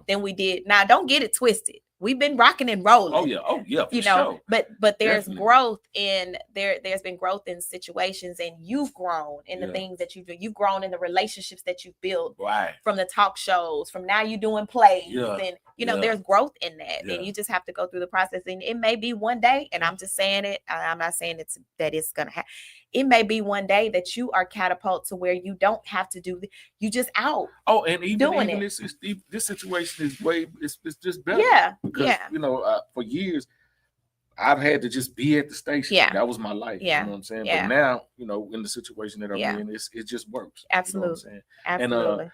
Speaker 1: than we did. Now, don't get it twisted. We've been rocking and rolling.
Speaker 2: Oh yeah. You know,
Speaker 1: but there's growth in there's been growth in situations, and you've grown in the things that you do. You've grown in the relationships that you built from the talk shows, from now you doing plays, and there's growth in that. And you just have to go through the process. And it may be one day, and I'm just saying it. I'm not saying that it's gonna happen. It may be one day that you are catapulted to where you don't have to do you just out.
Speaker 2: Oh, and even this situation is it's just better.
Speaker 1: Yeah.
Speaker 2: Because for years I've had to just be at the station.
Speaker 1: Yeah.
Speaker 2: That was my life.
Speaker 1: Yeah.
Speaker 2: You know what I'm saying?
Speaker 1: Yeah.
Speaker 2: But now, in the situation that I'm in, it just works.
Speaker 1: Absolutely.
Speaker 2: You know what I'm saying?
Speaker 1: Absolutely.
Speaker 2: And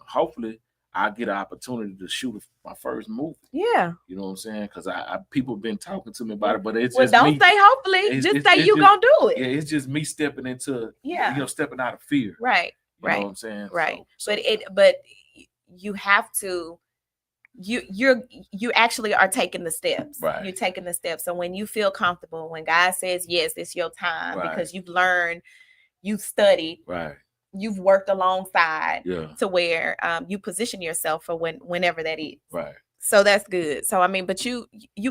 Speaker 2: hopefully I get an opportunity to shoot my first movie.
Speaker 1: Yeah.
Speaker 2: You know what I'm saying? Because people have been talking to me about it, but it's
Speaker 1: just don't say hopefully. Just say you gonna do it.
Speaker 2: Yeah, it's just me stepping into stepping out of fear.
Speaker 1: Right.
Speaker 2: You know what I'm saying?
Speaker 1: Right. But you have to. You actually are taking the steps.
Speaker 2: Right.
Speaker 1: You're taking the steps. So when you feel comfortable, when God says yes, it's your time, because you've learned, you've studied, you've worked alongside to where you position yourself for whenever that is.
Speaker 2: Right.
Speaker 1: So that's good. So but you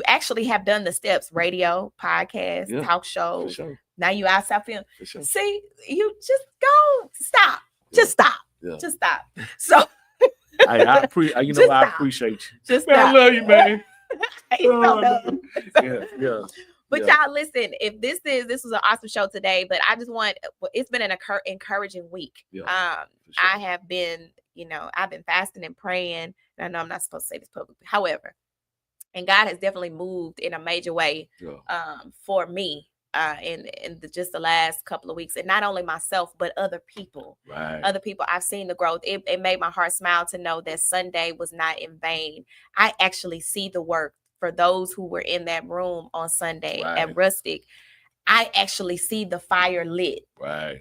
Speaker 1: actually have done the steps: radio, podcast, talk shows, Now you out South Film.
Speaker 2: Sure.
Speaker 1: See, you just go stop. Just stop.
Speaker 2: Yeah.
Speaker 1: Just stop. So
Speaker 2: I appreciate you.
Speaker 1: Just
Speaker 2: man, I love you, man.
Speaker 1: Yeah. But y'all, listen, if this was an awesome show today, but I just want, it's been an encouraging week.
Speaker 2: Yeah,
Speaker 1: sure. I have been, I've been fasting and praying. And I know I'm not supposed to say this publicly. However, and God has definitely moved in a major way for me in just the last couple of weeks. And not only myself, but other people.
Speaker 2: Right.
Speaker 1: Other people, I've seen the growth. It made my heart smile to know that Sunday was not in vain. I actually see the work. For those who were in that room on Sunday at Rustic, I actually see the fire lit.
Speaker 2: Right.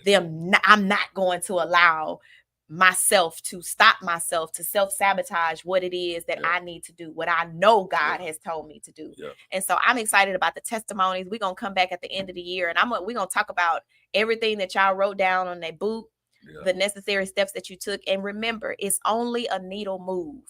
Speaker 1: I'm not going to allow myself to stop myself to self-sabotage what it is that I need to do, what I know God has told me to do. And so I'm excited about the testimonies. We're going to come back at the end of the year, and we're going to talk about everything that y'all wrote down on that boot, the necessary steps that you took. And remember, it's only a needle move.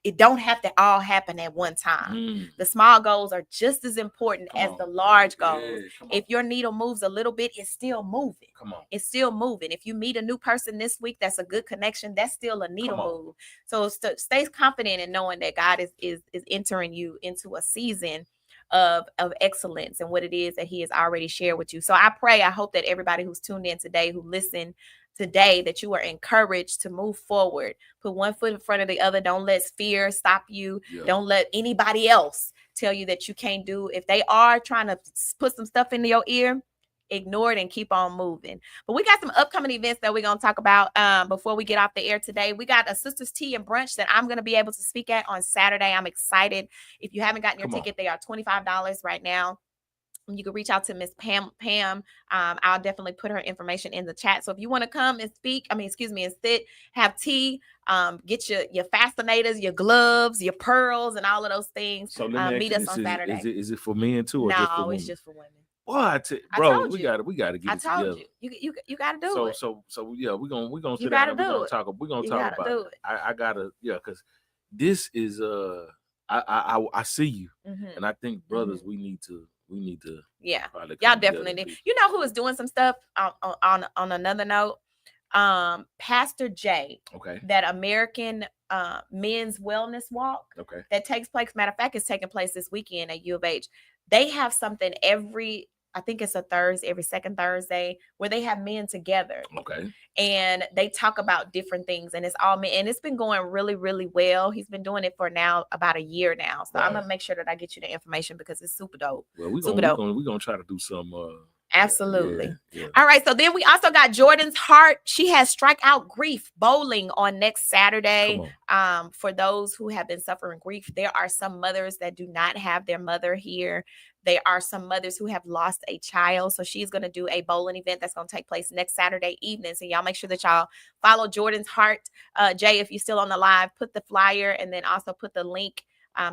Speaker 1: It don't have to all happen at one time. The small goals are just as important as the large goals. If your needle moves a little bit, it's still moving. It's still moving. If you meet a new person this week, that's a good connection. That's still a needle move. So stay confident in knowing that God is entering you into a season of excellence and what it is that he has already shared with you. So I hope that everybody who's tuned in today, who listened today, that you are encouraged to move forward. Put one foot in front of the other. Don't let fear stop you. Don't let anybody else tell you that you can't do. If they are trying to put some stuff into your ear, ignore it and keep on moving. But we got some upcoming events that we're going to talk about before we get off the air today. We got a Sisters Tea and Brunch that I'm going to be able to speak at on Saturday. I'm excited. If you haven't gotten your ticket, they are $25 right now. You can reach out to Miss Pam. I'll definitely put her information in the chat. So if you want to come and and sit, have tea, get your fascinators, your gloves, your pearls, and all of those things.
Speaker 2: So
Speaker 1: meet us on Saturday.
Speaker 2: Is it for men too? Or
Speaker 1: no, it's just for women.
Speaker 2: What, bro? We gotta get it together.
Speaker 1: You gotta do it.
Speaker 2: So yeah, we're gonna sit down. We're gonna talk about it. I gotta because this is I see you, and I think brothers we need to y'all definitely need. You know who is doing some stuff on another note? Pastor Jay. Okay. That American men's wellness walk. Okay.
Speaker 1: That takes place. Matter of fact, it's taking place this weekend at U of H. They have something I think it's every second Thursday, where they have men together.
Speaker 2: Okay.
Speaker 1: And they talk about different things, and it's all men, and it's been going really, really well. He's been doing it for now about a year now. So I'm gonna make sure that I get you the information because it's super dope.
Speaker 2: Well, we're gonna try to do some
Speaker 1: absolutely. Yeah. All right. So then we also got Jordan's Heart. She has Strikeout Grief bowling on next Saturday. For those who have been suffering grief, there are some mothers that do not have their mother here. There are some mothers who have lost a child. So she's going to do a bowling event that's going to take place next Saturday evening. So y'all make sure that y'all follow Jordan's Heart. Jay, if you're still on the live, put the flyer and then also put the link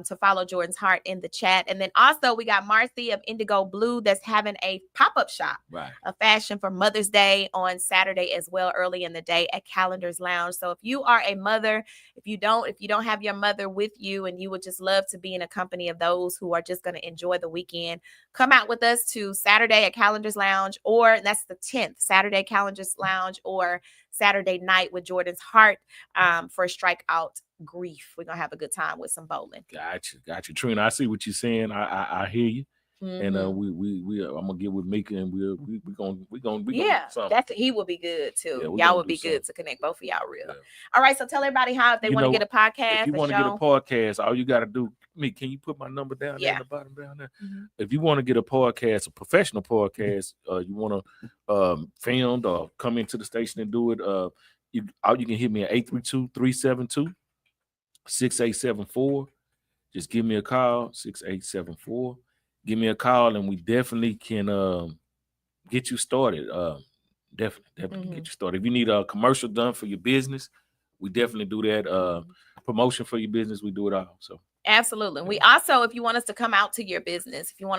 Speaker 1: to follow Jordan's Heart in the chat. And then also we got Marcy of Indigo Blue that's having a pop-up shop of fashion for Mother's Day on Saturday as well, early in the day at Calendars Lounge. So if you are a mother, if you don't have your mother with you and you would just love to be in a company of those who are just going to enjoy the weekend, come out with us to Saturday at Calendars Lounge, or that's the 10th, Saturday Calendars Lounge, or Saturday night with Jordan's Heart for Strikeout Grief. We're gonna have a good time with some bowling.
Speaker 2: Gotcha, Trina. I see what you're saying. I hear you. And we I'm gonna get with Mika, and we gonna
Speaker 1: he will be good too. Y'all will be good to connect both of y'all real. All right, so tell everybody how if they want to get a podcast.
Speaker 2: If you want to get a podcast, all you got to do. Can you put my number down there in the bottom down there? If you want to get a podcast, a professional podcast, you want to film or come into the station and do it, you can hit me at 832-372-6874. Just give me a call, 6874. Give me a call, and we definitely can get you started. Definitely get you started. If you need a commercial done for your business, we definitely do that. Promotion for your business, we do it all. So
Speaker 1: absolutely. We also, if you want us to come out to your business, your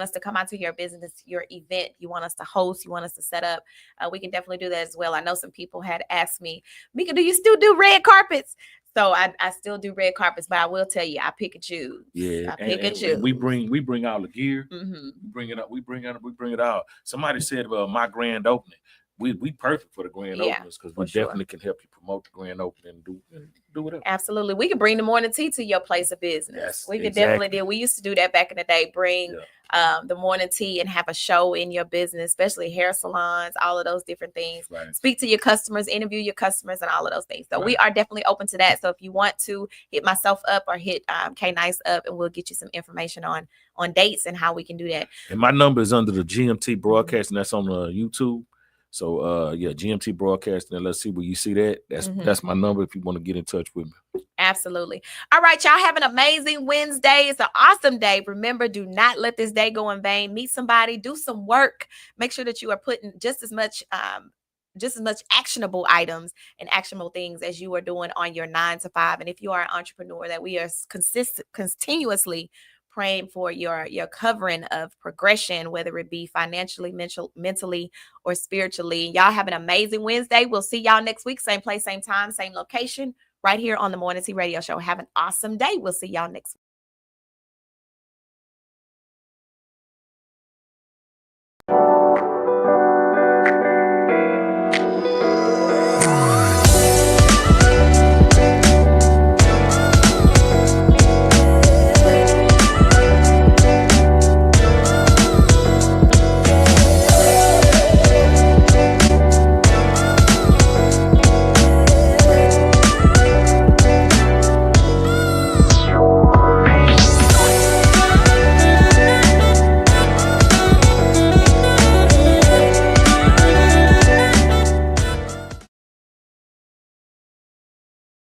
Speaker 1: event, you want us to host, you want us to set up, we can definitely do that as well. I know some people had asked me, Mika, do you still do red carpets? So I still do red carpets, but I will tell you, I pick and choose.
Speaker 2: Yeah,
Speaker 1: I pick and choose.
Speaker 2: We bring all the gear. We bring it up. We bring it out. Somebody said my grand opening. We perfect for the grand openings because we definitely can help you promote the grand opening and do whatever.
Speaker 1: Absolutely. We can bring the morning tea to your place of business.
Speaker 2: Yes,
Speaker 1: we could definitely do. We used to do that back in the day. Bring the morning tea and have a show in your business, especially hair salons, all of those different things.
Speaker 2: Right.
Speaker 1: Speak to your customers, interview your customers, and all of those things. So we are definitely open to that. So if you want to hit myself up or hit K Nice up, and we'll get you some information on dates and how we can do that.
Speaker 2: And my number is under the GMT broadcast, and that's on YouTube. So GMT broadcasting, and let's see where you see that. That's my number if you want to get in touch with me.
Speaker 1: Absolutely. All right, y'all have an amazing Wednesday. It's an awesome day. Remember, do not let this day go in vain. Meet somebody, do some work. Make sure that you are putting just as much actionable items and actionable things as you are doing on your 9 to 5. And if you are an entrepreneur, that we are continuously praying for your covering of progression, whether it be financially, mentally, or spiritually. Y'all have an amazing Wednesday. We'll see y'all next week. Same place, same time, same location, right here on the Morning Tea Radio Show. Have an awesome day. We'll see y'all next week.